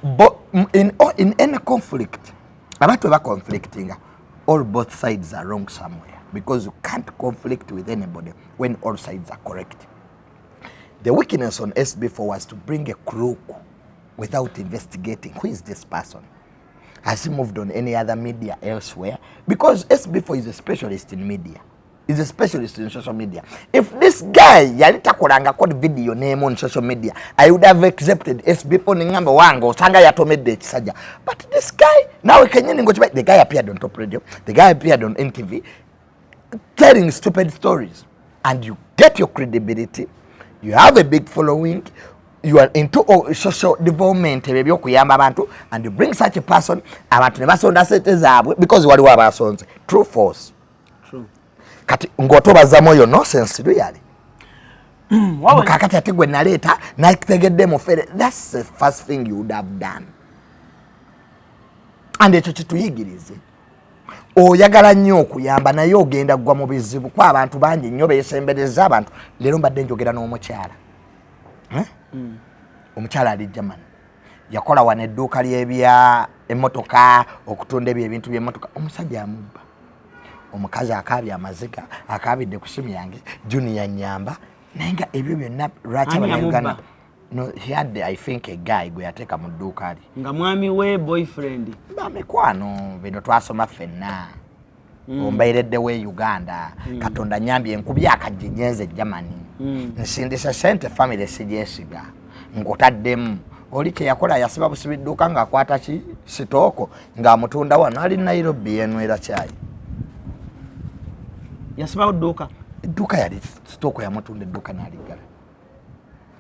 but in any conflict abantu ba conflicting all both sides are wrong somewhere because you can't conflict with anybody when all sides are correct. The weakness on SB4 was to bring a crook without investigating who is this person. Has he moved on any other media elsewhere? Because SB4 is a specialist in media. He's a specialist in social media. If this guy yalitakolanga code video name on social media, I would have accepted SB4 ningambe wango sanga yatomede chisaja. But this guy now the guy appeared on top radio, the guy appeared on NTV telling stupid stories, and you get your credibility. You have a big following. You are into social development and you bring such a person because waliwo abasonze. True, false. True. Kati ngotobaza moyo nonsense really. Kakati ategwe naleta na kitegedde Omufere. That's the first thing you would have done. And ekyo kituyigirize. Oyagala nnyo okuyamba naye ogenda gwa mu bizibu kwa abantu bangi nnyo beesembereza abantu. Leero mbadde njogera n'omukyala. Omukyala ali German. Yakola wane edduuka ly'ebya emmotoka okutunda ebintu by'emmotoka. Omusajja amubba. Omukazi akaabya amaziga akaabidde ku simu yange Junior Nyamba nenga ebyo byonna lwaki abagana. No, he had I think a guy gwe yateeka mu dduuka ali nga mwami we boyfriend bamekwano bino twasoma ffenna ombeeredde we Uganda Katonda nyambye enkubya akajinyenze Germany nsindisa sente family sigyesiga nkutaddemu oli kye yakola yasiba busibi dduuka ng'akwata ki sitooko ng'amutunda wano ali Nairobi yenwera kyayi. Yasiba dduuka edduuka yali sitooko yamutunda edduuka n'aligala.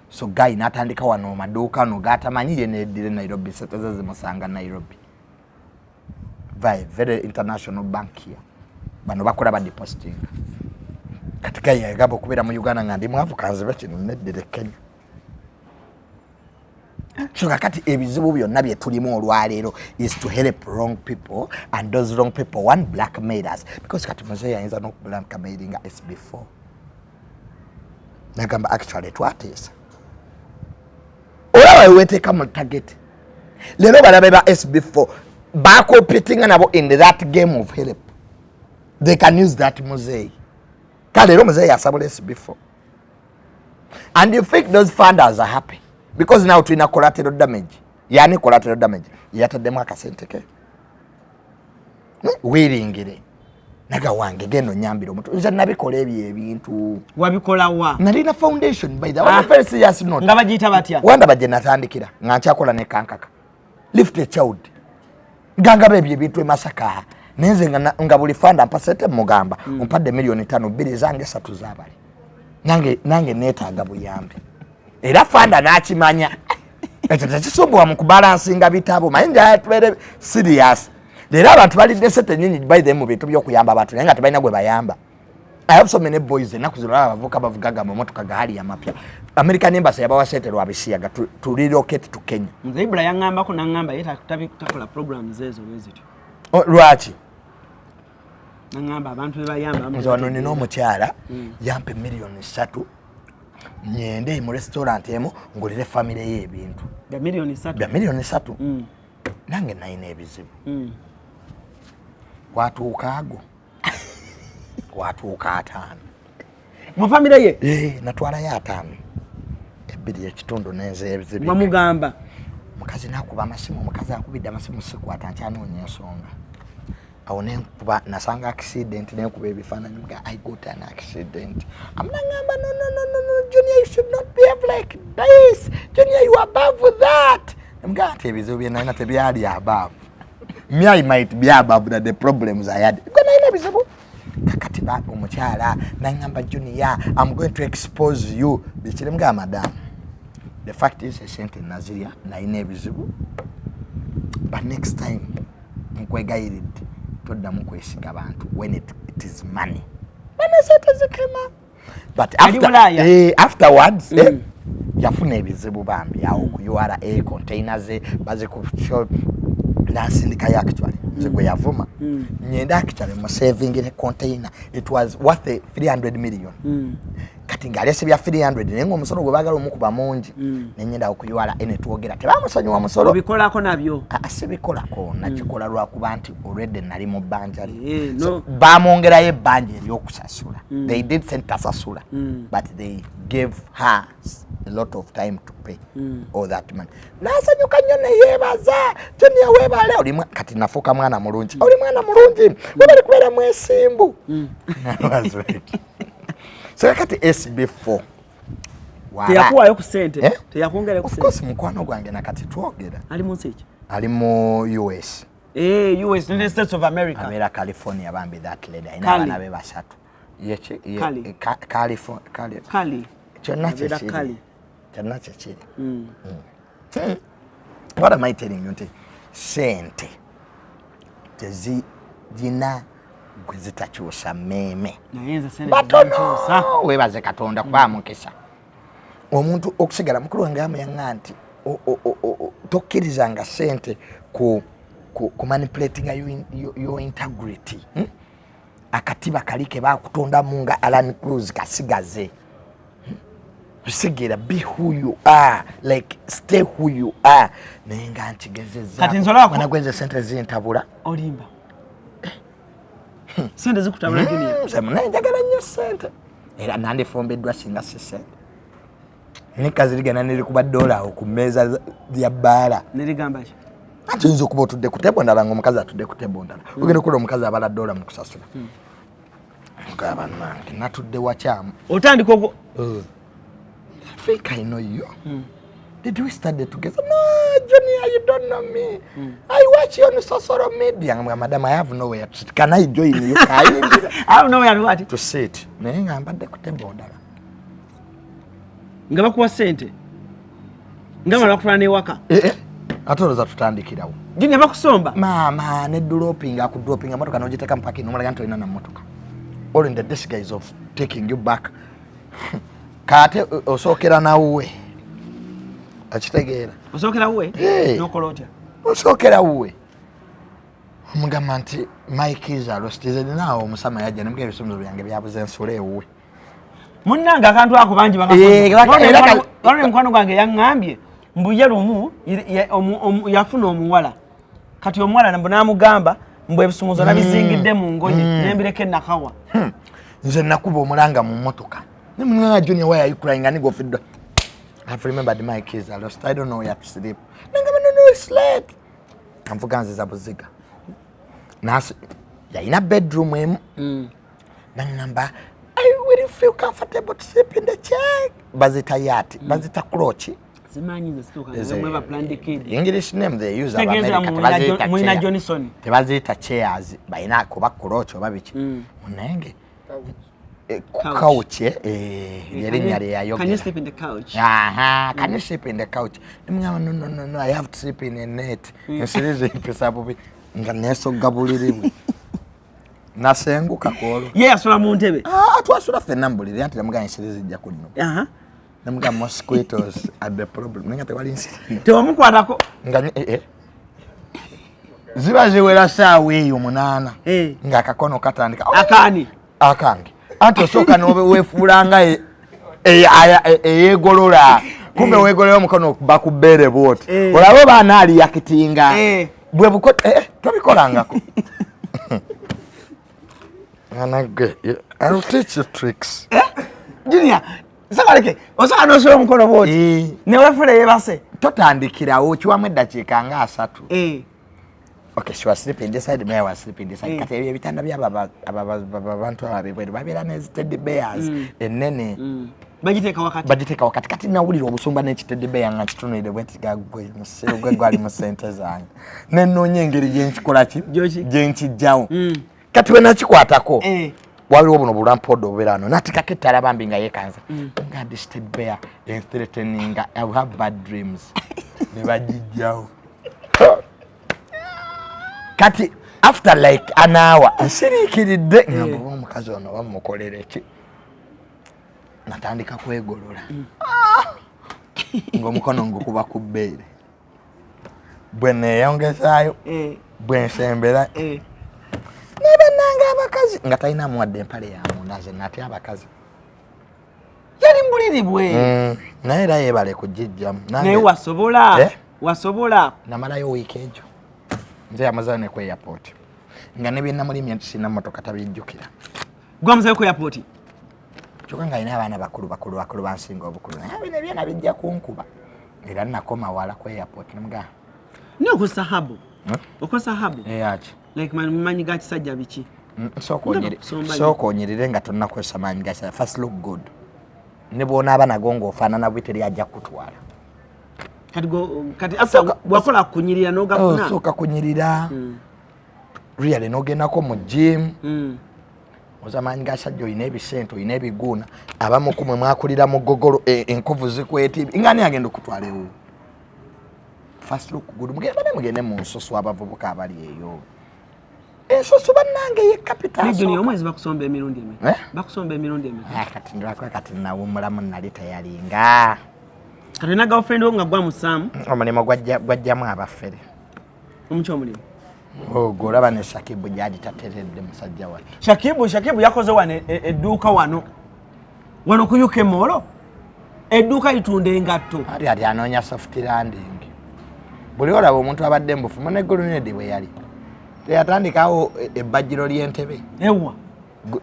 So guy natandika wano maduuka no gatamanyiye neddire Nairobi seteze zimusanga Nairobi. Very international bank here. Bano bakola ba depositing. Katika yagabo kubera mu Uganda ngandi mwavu kanzibe kino neddire Kenya. So kakati ebizibu byonna bye tulimu olwaleero is to help wrong people, and those wrong people want blackmailers because kati Muzei ayinza n'okublackmailinga SB4. Nagamba actually twatesa. Ola weteeka mu target. Leero balabe ba SB4 competing nabo in that game of help. They can use that Muzei. Kale leero Muzei asabula SB4. And you think those funders are happy? Because now tulina collateral damage. Yani collateral damage. Yataddemu akasente ke. Wiringire. Naga wange geno nyambira omuntu. Nze nabikola ebintu. Wabikola wa? Nalina foundation by the way. Very serious note. Nga bagiyita batya? Wanda baje natandikira. Nga nkyakola ne kankaka. Lift a child. Ganga bebye ebintu emasaka. Nenze nga buli fanda mpasete mugamba. Mpadde $5,000 bili zange 3 zabali. Nange neetaaga buyambi. Era fanda nakimanya. Ekyo tekisubwa mu kubalansinga bitabo. Mayinja atwere serious. Leero abantu balidde sente nnyingi by them mu bintu by'okuyamba abantu naye nga tebalina gwe bayamba. I have so many boys ennaku zino abavuka bavugaga mu motoka gaali amapya. American Embassy yabawa sente lwabisiyaga to relocate to Kenya. Nze Ibra yangambako nangamba yeta takola programs ezo nezityo. Lwaki? Nangamba abantu bebayamba nze wano nina omukyala yampe $3,000,000 nyende mu restaurant emu ngulire family ye ebintu. Bya $3,000,000. Bya $3,000,000. Nange nalina ebizibu. Watuuka ago. Watuuka 5. Mu family ye? Natwala ya 5. Ebiri ekitundu nenze ebizibu. Bamugamba. Mukazi nakuba amasimu, mukazi akubidde amasimu sikwata nkyanonya ensonga. Awo nenkuba nasanga accident nenkuba ebifaananyi mga I got an accident. Amnangamba no Junior, you should not behave like this. Junior, you are above that. Mga ate ebizibu bye nalina tebyali above. Me I might be above the problems I had. Kwa nalina ebizibu. Kakati ba omukyala nangamba Junior, I'm going to expose you. Bikiri mga madam. the fact is esente naziria na ine ebizibu but next time mkwegayiridde todda mukwesiga abantu when it is money bana sente zikema but afterwards yafuna ebizibu bambi awo ku URA containers baziku shop nasindika actually nzigwe yavuma nyenda actually mu saving in a container it was worth 300 million kati ngalese bya 300 nengo omusolo gwe bagala omukuba mungi nenyenda okuywala ene tuogera tebamusonyiwa musolo bikolako nabyo asibikolako nakikola lwakuba nti already nali mu banja so bamongera ye banja eryokusasula they did send asasula but they gave her a lot of time to pay all that money nasanyuka nnyo ne yebaza Junior webale oli kati nafuka mwana mulungi oli mwana mulungi webali kubera mwesimbu so kati SB4 teyakuwayo ku sente teyakwongera ku sente of course mukwano gwange nakati twogera ali mu siki ali mu US US United States of America California bambi that lady ina bana be basatu California chonna chechiri what am I telling you nti sente tezi dina gwezitakyusa meme nayenza sente batono webaze katonda kuba mukesa omuntu okusigala mukulu wange amuyanga nti tokkirizanga sente ku manipulating your integrity akatiba kalike bakutonda munga ALLANCRUZ kasigaze usigera be who you are like stay who you are nenga ntigezeza kati nzolako wanagwenze sente zintabula olimba sente zikutabula Junior semna njagala nnyo sente era nande fombeddwa singa sente nikazirigana nili kuba dola okumeza ya bara niligamba ki ati nzo kuba tudde kutebo ndala ngomukazi atudde kutebo ndala ogenda kulo omukazi abala dola mu kusasula ngaba nange natudde wachamu otandika okwo I think I know you. Did we study together? No, Junior, you don't know me. I watch you on social media. Madam, I have nowhere to sit. Can I join you? I don't know where what to sit. Nenga mbadde kutembo ndala. Ngaba kuwa sente. Ngama nakufana ne waka. Atoloza tutandikirawo. Junior bakusomba. Mama, ne dropping akudropping amotoka nojiteka mpaka ino mala ina na motoka. All in the disguise of taking you back. Kate osokera nawe akitegeera osokera uwe nokolotya osokera uwe omugamba nti Mike is arrested nawo omusama yajja nemugamba ebisomero byange byabuze ensole uwe munnanga akantu ako bangi bakaona mukwano gwange yaŋŋambye mbuye lumu yafuna omuwala kati omuwala nambo namugamba mbu ebisumuzo nabizingidde mu ngoye nembireko enakawa nze nakuba omulanga mu motoka Nimuna Junior, why are you crying? I go feed. I've remembered my kids are lost. I don't know where to sleep. No, it's late. I'm for guns is a buziga. Nas, yeah, in a bedroom, number. I wouldn't feel comfortable to sleep in the chair. Bazita yati, bazita krochi. English name they use of America. Muina Johnson. Bazita chairs. Baina kuba krochi obabichi. Unenge. Couch, Can you sleep in the couch? Can you sleep in the couch? No, I have to sleep in a net. Nasengu kakolo. Yes, wa muntebe. Twasula fenambuli yanti namuga nsirize jja kunno. Namuga mosquitoes are the problem. Nenga tewali nsirize. Tewamukwatako. Nga ziba ziwera saawe eyo munana. Nga akakono katandika. Akani. Akange. Anto soka nobe wefulanga eyegolola kumbe wegolola omukono bakubere bote olabo bana ali yakitinga bwe buko tobikolangako anage I'll teach you tricks Junior sakaleke osaka no so omukono bote ne wefule yebase totandikirawo kiwamu eddakiika nga 3 Okay, she was sleeping this side, me was sleeping this side. Kati ebitanda by'abantu ababibwe babira ne teddy bears enene bagiteka wakati kati nawulira obusumba ne teddy bear nga kitunire bwenti gagwe musero gwe gwali mu center zange nenonye engeri gyenkikola ki gyenkijjawo kati we nakikwatako waliwo buno bulampodo oberano natikako ettala bambi nga yekanza nga disted bear and threatening I will have bad dreams ne bajijjawo kati after like an hour nsiriikiridde ngamba omukazi ono bamukolera ki natandika kwegolola ng'omukono ngukuba ku bbeere bwe neeyongezaayo bwe nsembera nebannanga abakazi nga talinamu wadde empale ya munda ze nate abakazi yali mbuliribwe naye era yeebale kugijjamu naye wasobola namalayo wiiki ejo nze yamazayo ne ku airport nga ne byennamulimye nti sina mmotoka tabijjukira gwamuzayo ku airport kyokka nga alina abaana bakulu bansinga obukulu naye bino byona bijja kunkuba era nakoma wala ku airport nemugaa ne okosa habu eyaki like mamanyi ga kisajja biki sooka onyerere nga tonnakozesa maanyi ga kisajja first look good ne bw'onaaba nago ng'ofaanana bwe teri ajja kutwala kati after wakola kunyirira n'ogafuna sooka kunyirira really n'ogendako mu gym ozamaanyi ga kisajja olina ebisente olina ebiguuna abamu kumwe mwakulira mu ggogolo enkovu zikwetiibi nga ani agenda okutwala ewo first look good mugende mu nsoso abavubuka abali eyo ensoso bannange ye capital so omwezi bakusomba emirundi kati nawumulamu nali teyalinga kati na girlfriend wo nga gwa musamu omulimu gwajjamu abafere omuki omulimu olaba ne Shakibu gyali tateredde musajja wano Shakibu yakoze wano edduuka wano ku UK Mall edduuka litunda engatto ati anoonya soft landing buli olaba omuntu abadde mbufumu ne Gulunedi bwe yali teyatandikawo ebbajjiro ly'entebe ewa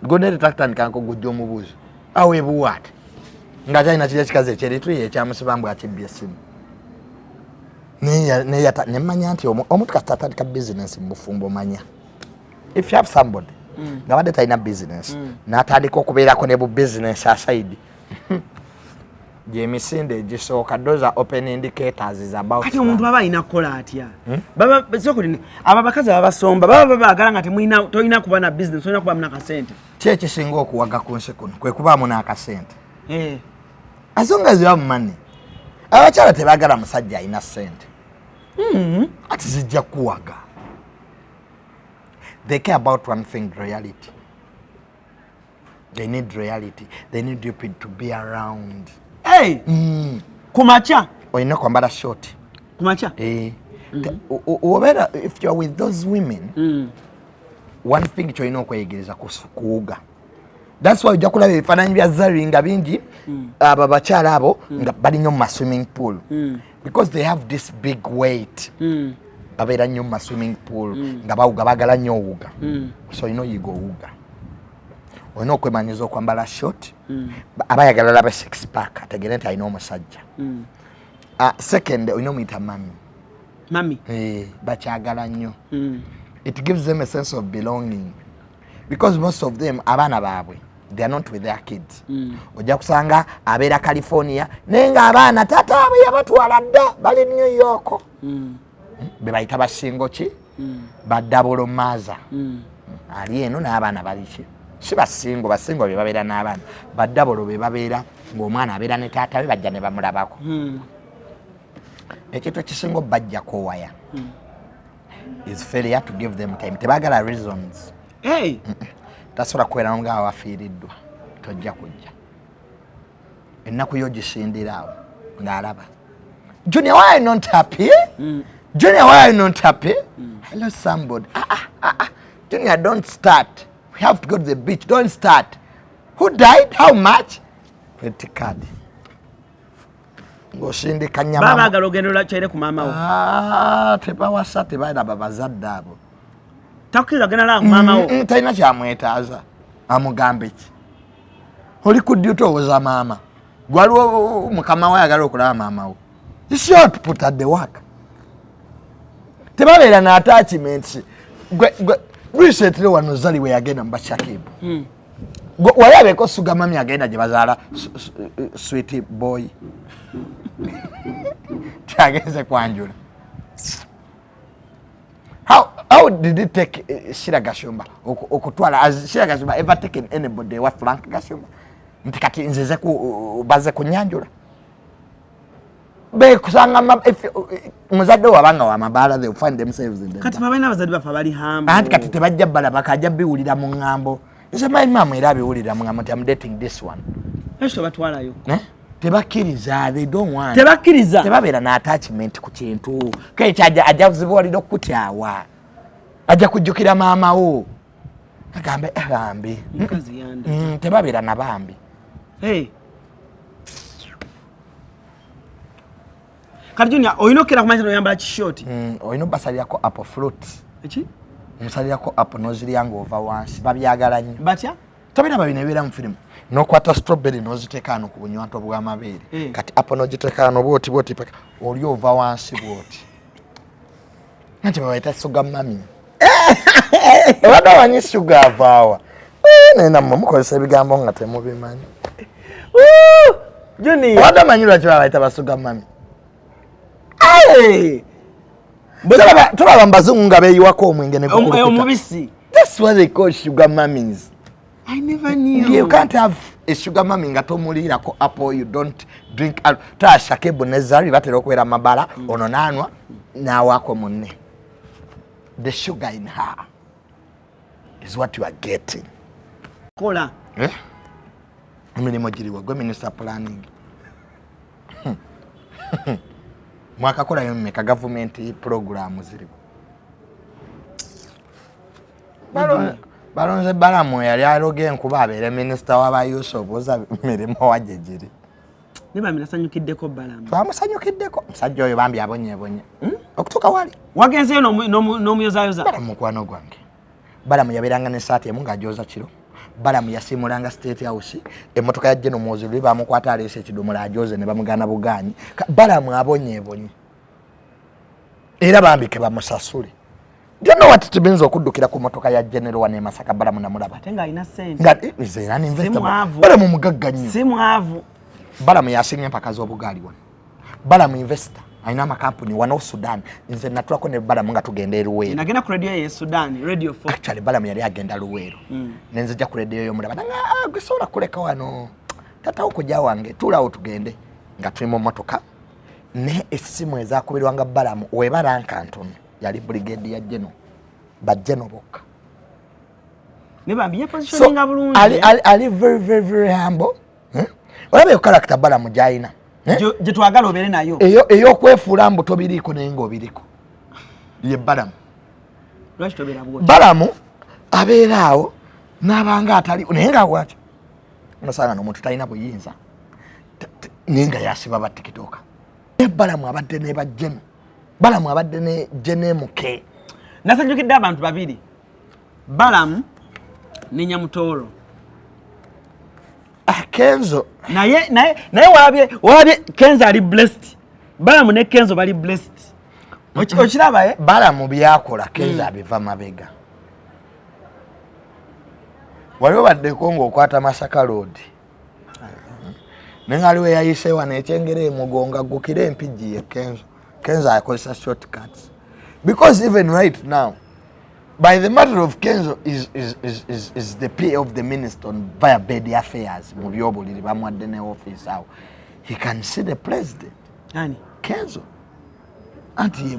Gulunedi takutandika gujja omubuuzi awo ebuwaate nga kyalina kiri ekikazi ekyerituye ekyamusibambu akibbye essimu nemanya nti omuntu kasita atandika bizinesi mubufumbo manya if you have somebody nga badde talina bizinesi n'atandika okubeerako ne bu bizinesi aside gyemisinde egisooka those are open indicators is about kati omuntu aba alina kukola atya abo abakazi ababasomba baba baagala nga tolina kuba na bizinesi olina kubamu n'akasente ki ekisinga okuwaga ku nsi kuno kwe kubaamu n'akasente as long as you have money abakyala tebaagala musajja alina sente ati zijja kuwaga they care about one thing, reality. They need reality. They need you to be around. Hey! Kumacha? Oyina kwambala short. Kumacha? If you're with those women, one thing choyina okweyigiriza kuuga. That's why ojja kulaba ebifaananyi bya Zari nga bingi abo abakyala abo nga bali nnyo mu swimming pool. Because they have this big weight. Babeera nnyo mu swimming pool nga bawuga baagala nnyo owuga. So olina oyiga owuga. Olina okwemanyiza okwambala short. Abayagala laba six pack ategere nti alina omusajja. Second, olina omuyita mami. Mami? Bakyagala nnyo. It gives them a sense of belonging. Because most of them abaana baabwe they are not with their kids. Ojja kusanga abeera California nenga abaana tata abwe yabatwala dda bali New York. Be bayita basingo ki? Badabolo maza. Ali eno n'abaana bali ki? Si basingo be babeera n'abaana. Badabolo be babeera ng'omwana abeera ne taata we bajja ne bamulabako. Ekintu ekisinga bajjako waya. Is failure to give them time. Tebagala reasons. Hey! Tasobola kubeera nga awafiiriddwa tojja kujja. Ennaku yo gisindira awo ng'alaba. Junior, why are you not happy? Junior, why are you not happy? Hello, somebody. Junior, don't start. We have to go to the beach. Don't start. Who died? How much? Credit card. Ng'osindika nnyama. Baagala ogenda olakyere ku maama wo. Tebawasa tebalaba bazadde abo. Takkiriza genda laba ku maama wo. Talina kyamwetaaza. Amugambe ki? Oli ku duty owoza maama. Gwaliwo mukama we ayagala okulaba maama wo. You should put at the work. Tebabeera na attachments. Recently wano Zali we yagenda Shakibu. Wali abeeko Suga mami agenda gye bazaala sweet boy. Kyagenze kwanjula. How did it take Shira Gashumba? Okutwala, has Shira Gashumba ever taken anybody wa Frank Gashumba? Ntikati nzeze baze kunyanjula. Be kusanga if muzadde wabanga wa mabala they will find themselves in them. Kati babana bazadde bafa bali hambo. Anti kati tebajja bala bakajja biwulira mu ngambo. Nze my mama era biwulira mu ngambo I'm dating this one. Esho batwalayo. Tebakiriza, they don't want. Tebakiriza. Tebabera na attachment ku kintu. Ke kyaja ajavuzibwalira okutyawa. Ajja kujjukira maama wo. Agambe bambi. Mukazi yanda. Tebabera na bambi. Hey. Karjunya oyinokera kumanya no yambala chishoti. Oyino basalirako apple fruit. Echi? Musalirako apple noziryango over once. Babyagala nnyo. Batya? Tabina babinebera mu film. No kwata strawberry noziteka ano ku bunywanto bw'amabere. Kati apple noziteka ano boti paka. Oli over once boti. Nanti baita sugar mami. Wada wanyi sugar avawa. Nena mukozesa ebigambo nga temubimanyi. Juni. Wada manyi lwaki baita basugar mami. Hey! Tulaba mbazungu nga beyiwako omwenge ne kukulukuta. Omubisi. That's what they call sugar mummies. I never knew. You can't have a sugar mummy nga tomulirako apple, you don't drink tashake bonezari batera okwera mabala ono nanwa na wako munne. The sugar in her is what you are getting. Kola. Emilimo giriwa go minister planning. Mwaka kola yomeka government program ziri. Balonze balamu yali aloge nkuba abere minister w'abayuso boza mirimo wajejiri. Niba minasanyukiddeko balamu. Twamusanyukiddeko. Musajja oyo bambi abonye. Okutuka wali. Wagenzeyo n'omuyozayoza. Balamu kwano gwange. Balamu yaberanga ne saati emu ng'ajoza kiro. Balamu yasimulanga State House. Emmotoka ya General Muzei bamukwata alese ekidomola ajoze ne bamugana buganyi. Balamu abonye. Era bambike bamusasule. Do you know what it means okuddukira ku motoka ya General wane Masaka Balamu na mulaba? Tenga ina sente. Nga is an investor. Balamu mugagga nnyo. Simwavu. Balamu yasimye mpaka z'obugaali wano. Balamu investor. Aina makampuni wano Sudan. Nze natulako ne Balamu nga tugenda e Luweero. Nagenda ku radio ye Sudan, Radio 4. Actually Balamu yali agenda Luweero. Nenze ja ku radio yo mulaba. Nga gwesobola kuleka wano. Tata okujja wange tulawo tugende. Nga tuli mu motoka. Ne essimu ezakubirwanga Balamu webala nkantono. Yali brigadier general. Bajeno boka. Ne bambiye positioning bulungi. Ali very humble. Olabe character Balamu jaina. Je twagala obere nayo. Eyo kwefuula mbuto biriko nengo biriko. Ye Balamu. Lwaki tobera bwo. Balamu abeeraawo n'abanga atali nenga wacho. Unasanga no muntu talina buyinza. Nenga yasiba ba TikTok. Balamu abadde ne bajeno. Balamu abadde ne jene muke. Nasanyukidde abantu babiri. Balamu ne Nyamutoro. Kenzo. Naye wabye Kenzo ali blessed. Balamu ne Kenzo bali blessed. Okiraba Balamu byakola Kenzo abiva mabega. Waliwo badde Kongo okwata Masaka Road. Nengaliwe yayise wana ekyengere mugonga gukire empiji ye Kenzo akozesa shortcuts. Because even right now, by the matter of Kenzo is the PA of the minister on via bed affairs. Mubyobo lili bamwadde ne office awo. He can see the president. Nani? Kenzo. Anti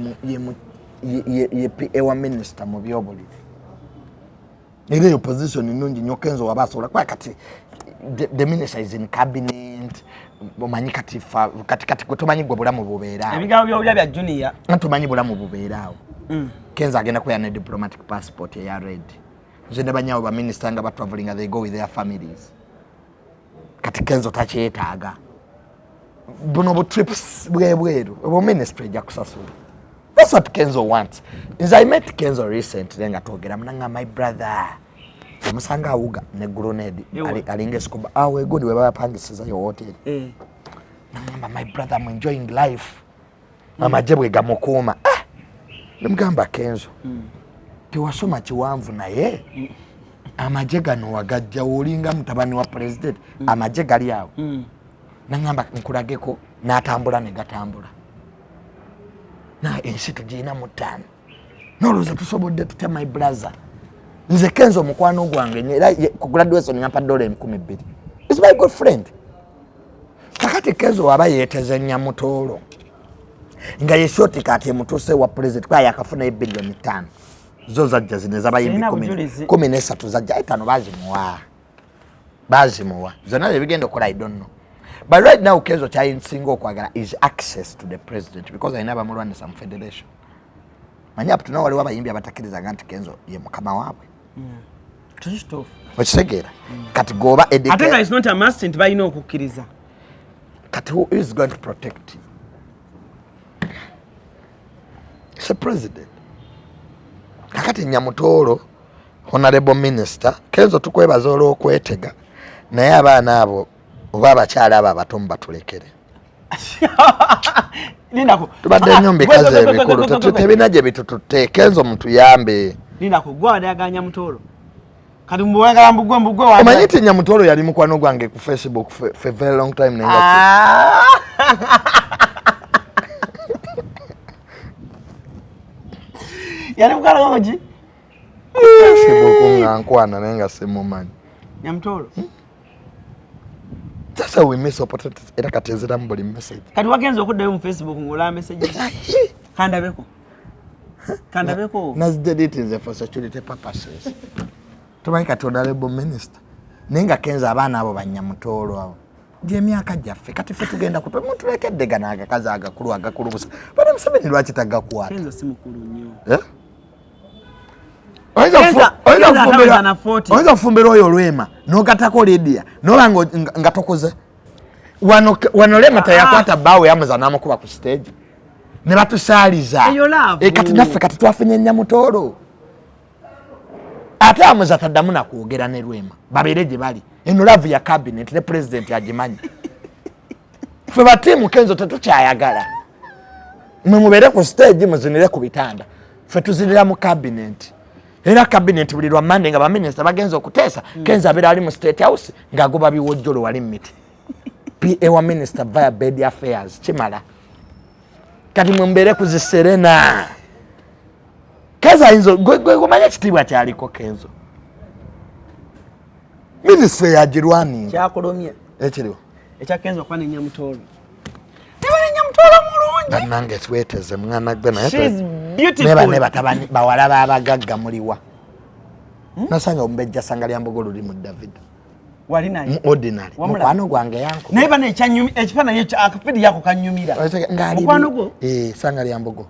ye PA wa minister mubyobo lili. Ile opposition nungi nyo Kenzo wabasola kwa kati the minister is in cabinet. Bomanyi kati kutumanyi gwe bulamu bubeera. Ebigabo by'obulya bya junior. Ntumanyi bulamu bubeera awo. Kenzo agenda kuya ne diplomatic passport ya red. Nze ne banyawo ba minister nga traveling they go with their families. Kati Kenzo takyetaaga. Buno bu trips bweru. Obo ministry ja kusasula. That's what Kenzo wants. I met Kenzo recently nga togera mnanga my brother. Musanga awuga ne grenade alinge sikuba awe godi we bapangisiza yo hotel. Namba my brother I'm enjoying life. Mama jebwe gamukuma. Nemgamba Kenzo. Tiwasoma kiwanvu naye. Amajega no wagajja olinga mutabani wa president. Amajega ali awo. Nangamba nkulageko n'atambula ne gatambula. Na ensi tugina mutano. Noluza tusobodde tutya my brother. Nze Kenzo mukwano gwange era ku graduation nyampa $2,200. Is my good friend. Kakati Kenzo waba yeteze Nyamutoolo. Nga yeshoti kati mutuse wa president kwa yakafuna $5 billion. Zo zajja zine zabayimbi 13 zajja 5 bazimuwa. Zona ebigenda okola I don't know. But right now Kenzo kyayinsinga okwagala is access to the president because I never mulwana some federation. Manya up to now wali wabayimbi abatakiriza nti Kenzo ye mukama waabwe. Tushitofu. Wachegera. Kati goba I think it's not a must nti bayina okukiriza. Kati who is going to protect him? It's a president. Kakati Nyamutoolo honorable minister Kenzo tukwebaza olw'okwetega naye abaana abo oba abakyala abo abato batulekere. Linako tubadde nnyo mbikaze ebikulu tebina gye bitututte Kenzo mutuyambe. Linako gwa adaga Nyamutoolo kati mbuwagala mbugwe wa omanyi nti Nyamutoolo yali mukwano gwange ku Facebook for a very long time nenga yali mukwano gwange Facebook nga nkwana nenga simumanyi Nyamutoolo. That's how we miss opportunities. Era katezera mbuli message. Kati wagenza okuddayo mu Facebook ngola messages. Kandabeko. Nas delete for security purposes. Tumanyi kati honorable minister. Nenga Kenzo abaana abo Banyamutoolo abo. Gye myaka gyaffe kati ffe tugenda kupe muntu lekedde gana agakazi agakulu busa. Bale Museveni lwaki tagakwata. Kenzo si mukulu nnyo. Oiza fumbira oyo Lwema n'ogatako Lydia n'olanga nga tokoze wano Lema tayakwata bawe yamuza n'amukuba ku stage ne batusaaliza kati naffe kati twafunye Nyamutoolo ate amuza taddamu nakwogera ne Lwema babeere gye bali eno laavu ya cabinet ne president agimanyi ffe batiimu Kenzo tetukyayagala mwe mubeere ku stage muzinire ku bitanda ffe tuzinira mu cabinet. Era cabinet buli lwa Monday nga baminister bagenza okuteesa Kenzo abeera ali mu state house ng'agoba biwojjolo wali mmiti PA wa minister via bed affairs kimala kati mumbeere kuziserena Kenzo ayinza gwe omanya ekitiibwa kyaliko Kenzo minister yagirwani kyakolomye ekiriwo ekya Kenzo okuba ne Nyamutoolo nebale Nyamutoolo mulungi bannange tweteze mwana gwe naye beautiful. Ne batabani bawala babagagga muliwa. Nasanga ombejja sanga lyambogo luli mu David. Wali naye. Ordinary. Mukwano gwange yanko. Naye bane ekyanyumi ekifaananyi akapidi yako kanyumira. Mukwano gwo? Sanga lyambogo.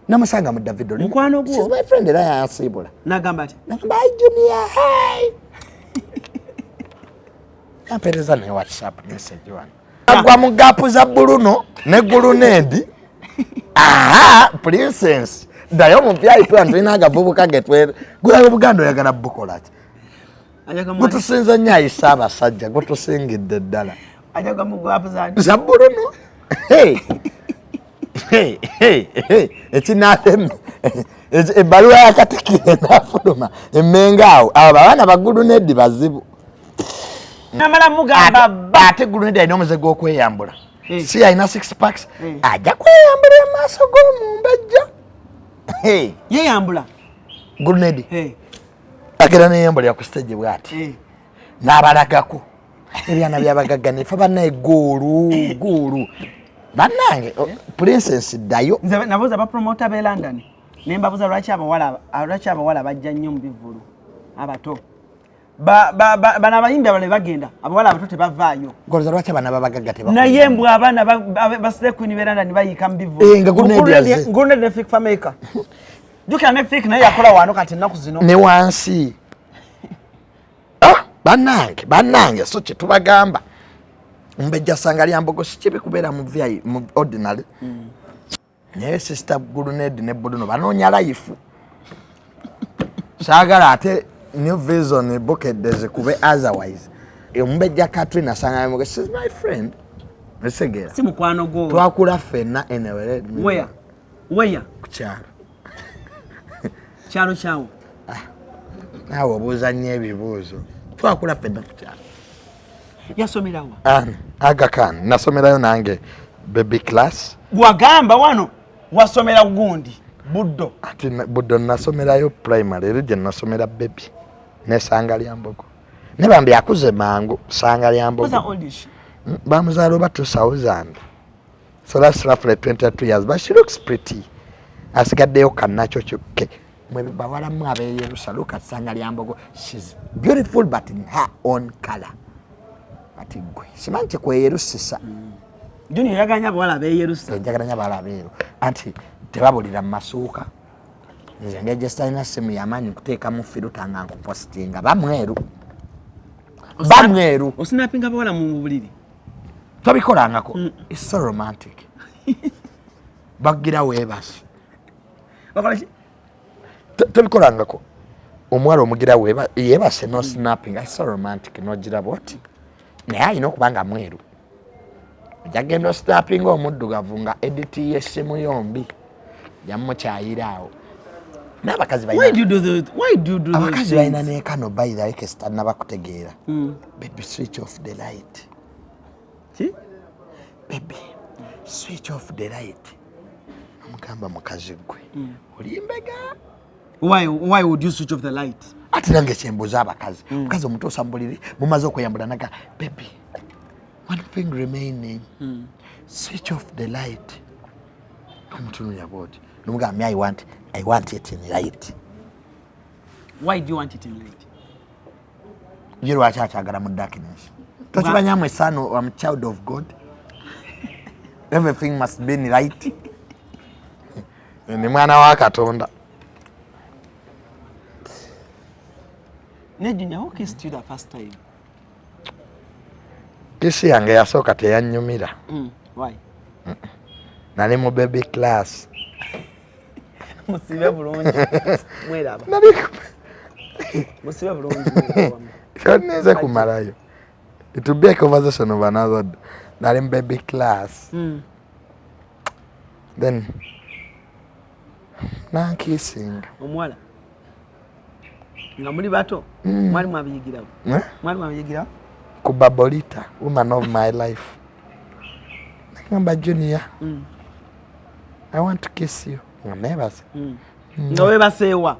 Namusanga mu David oli. Mukwano gwo? She's my friend era yansibula. Nagamba ati. Bye Junior. Hey. Apereza ne WhatsApp message wan. Agwa mu gapu za Bruno ne Gulunendi. Aha, princess. Dayo mu VIP antwina agavubuka getwere. Gula Buganda oyagala bukola ati. Gutusinza nnyo ayisa sajja gutusingidde ddala. Ajaga mu gapu za Bruno. Ekinateme. Baluwa yakatikire n'afuluma emmengaawo abo abaana baguluneddi bazibu. Namala mugamba ate guluneddi alina omuze gw'okweyambula. Si alina 6 packs ajja kweyambula amaaso g'omumbejja. Yeyambula guluneddi agera neyambulira ku stage bw'ati n'abalagako ebyana byabagagga nefe bannaye goolu bannange princess ddayo nze nabuuza bapromota b'e London ne mbabuuza lwaki abawala bajja nnyo mu bivulu abato bano abayimbi abale bagenda abawala abato tebavaayo goloza lwaki abana babagagga naye mbw abaana basilekuni b'e London bayiika mu bivulu nguluneddi ne fik fameka jukira ne fik naye yakola wano kati ennaku zino ne wansi bannange so kye tubagamba ombejja sanga lyambogo si kibi kubeera mu ordinary naye sister Guluneddi ne Bruno banoonya life saagala ate new vision bukedde zikube otherwise ombejja Katrina sanga lyambogo she's my friend esegera si mukwano gwo twakula ffenna enewere weya kukyalo kyalo kyawo naawe obuuza nnyo ebibuuzo twakula ffenna kukyalo yasomerawa Aga Khan nasomerayo nange baby class wagamba wano wasomera gundi Buddo. Ati buddo nasomerayo primary rije nasomera baby. Ne sanga lyambogo. Ne bambi akuze mangu sanga lyambogo. What's that oldish? Bamuzalo ba 2000. So that's roughly 22 years, but she looks pretty. Asigaddeyo kanacho kyukke. Mwe bawala mu abeeye rusaluka sanga lyambogo. She's beautiful but in her own color. Ati gwe. Simanche kweyerusisa. Juni yaganya bawala abeeyerusa. Njaganya bawala abeeru. Anti tebabulira masuuka. Nze ngeje stalina simu yamanyi kuteeka mu firuta nga nkupostinga bamweru. Bamweru. Osinapinga bawala mu buliri. Tobikolangako. It's so romantic. Bagira webasi. Bakolachi? Tobikolangako. Omwala omugira yebase no snapping. It's so romantic no gira boti. Naye alina okubanga mweru. Jagendo snapping omuddugavu nga edit yesimu yombi. Yamukyayiraawo. N'abakazi bayina. Why do you do those? Why do you do those? Abakazi bayina neekano by the way kesitana bakutegeera. Baby switch off the light. See? Baby switch off the light. Amugamba mukazi gwe. Olimbega. Why would you switch off the light? Ati nange kyembuza abakazi. Mukazi omutuusa mbuliri mumaze okweyambula naga baby. One thing remaining. Switch off the light. Omutunuya bwoti. Nomugamba I want it in light. Why do you want it in light? You know what I mu darkness. Tochibanya mwe son, I'm a child of God. Everything must be in light. Ni mwana wa Katonda. Nejinya, who kissed you the first time? Kisi yange yasooka teyanyumira. Why? Nali mu baby class. Musibe bulungi. Mweraba. Musibe bulungi. Kaneze kumalayo. It will be a conversation of another. Nali mu baby class. Then na kissing. Omwala. Nga muri bato. Mwali mwabiyigirawo. Mwali mwabiyigirawo. Kubabolita, woman of my life. Ngamba Junior. I want to kiss you. Never say. No ever say what?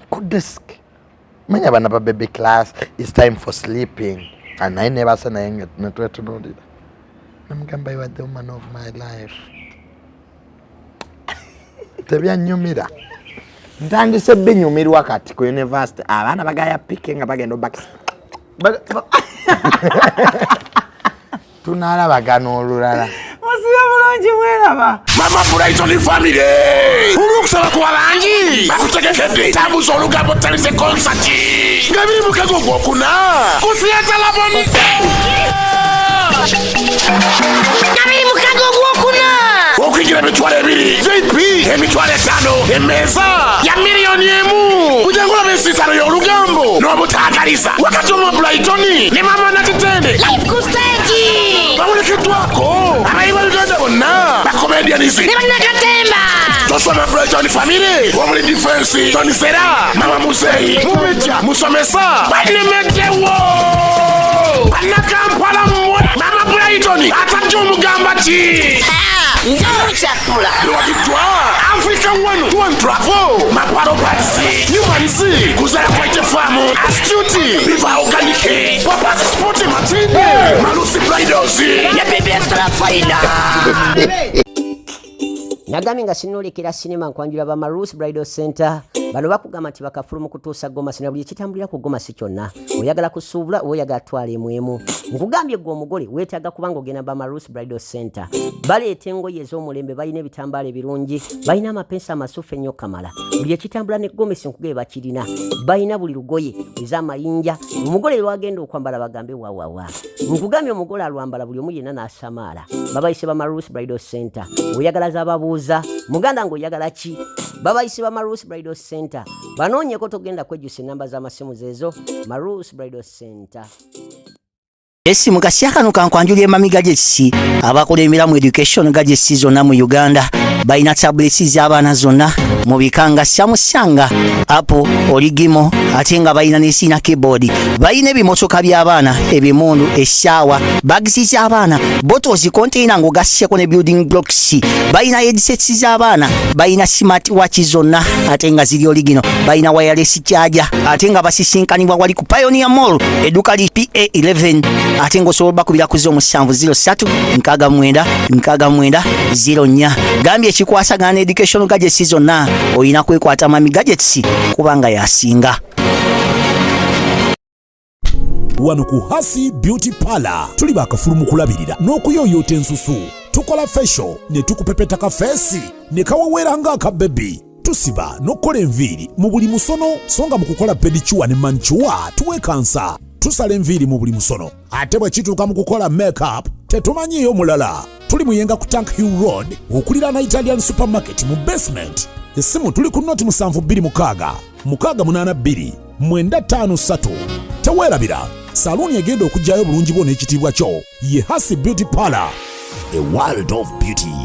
Good desk. Manya bana ba baby class. It's time for sleeping. And I never say na netwe to know it. Ngamba you are the woman of my life. Tebya nyumira. Ndandise binyumira wakati ku university. Abana bagaya picking abagendo back. Tunala bagano olulala. Musibe bulungi mweraba. Mama Brighton family. Ulukusaba kwa bangi. Bakutegekedde. Tabuza olugambo talise concert. Ngabiri mukago gwokuna. Kusiyata laboni. Ngabiri mukago gwokuna. Okwigira emitwalo ebiri. JP emitwalo 5 emeza ya miliyoni emu. Kujengula besitalo y'olugambo n'obutagaliza. Wakati Mama Brighton ne Mama Natitende. Live ku stage. Bamulekeddwako. Abayiba Uganda bonna. Bakomedianizi. Ne bannakatemba. Tosoma Brighton family. Womuli defense. Tony Sera. Mama Muzei. Mumeta. Musomesa. Banemeddewo. Bannakampala mmwe. Mama Brighton. Atajja omugamba ki. Chakula. Africa one travel. Maparo Patsy. Nuanzi. Kuzara Kwaite Farm. Astuti. Viva Organic. Papa Sporty Martini. Malusi Plidosi. Ya bebe Astra Faina. Nagambye nga sinolekera sinema nkwanjula ba Marus Bridal Center bano bakugamba nti bakafulumu kutuusa Goma sina buli kitambulira ku Goma si kyonna oyagala kusuubula oyagala twala emwemu nkugambye gwe omugole weetaaga kubanga ogenda ba Marus Bridal Center baleeta engoye ez'omulembe balina ebitambaala ebirungi balina amapensa amasufu ennyo kamala buli ekitambula ne Gomesi nkugebe bakirina balina buli lugoye ez'amayinja omugole lwagenda okwambala bagambe wawawa nkugambye omugole alwambala buli omu yenna n'asamaala babayise ba Marus Bridal Center oyagala z'ababuuza muganda ng'oyagala ki babayise ba Marus Bridal Center banoonyeko togenda kwejjusa ennamba z'amasimu zeezo Marus Bridal Center. Esi mugasi akano kankwanjulye mamiga gyesi abakola emiramu education gadgets zonna mu Uganda balina tablets z'abaana zonna mu bikanga syamusanga Apple Origimo ate nga balina n'esina keyboard balina ebimotoka by'abaana ebimundu eshaawa bagisi z'abaana bottles container ng'ogasseko ne building blocks balina headsets z'abaana balina smart watch zonna ate nga ziri origino balina wireless charger ate nga basisinkanibwa wali ku Pioneer Mall edduka li PA11 ate ng'osobola bakubira ku 0703-69-69-04 gambye ekikwasagana educational gadgets zonna olina kwekwata mami gadgets kubanga yasinga wano ku Hasi Beauty Parlor tuli bakafulumu kulabirira n'okuyoyota ensusu tukola facial ne tukupepeta ka face ne kawawera nga ka baby tusiba n'okola enviiri mu buli musono songa mu kukola pedicure ne manicure tuwe kansa tusala enviiri mu buli musono ate bwe kituuka mu kukola makeup tetumanyiyo mulala tuli muyenga ku Tank Hill Road okulira na Italian supermarket mu basement essimu tuli ku noti 72 682 953 teweerabira saluni egenda okujjayo bulungi bwo n'ekitiibwa kyo ye Hasi Beauty Parlor, a world of beauty.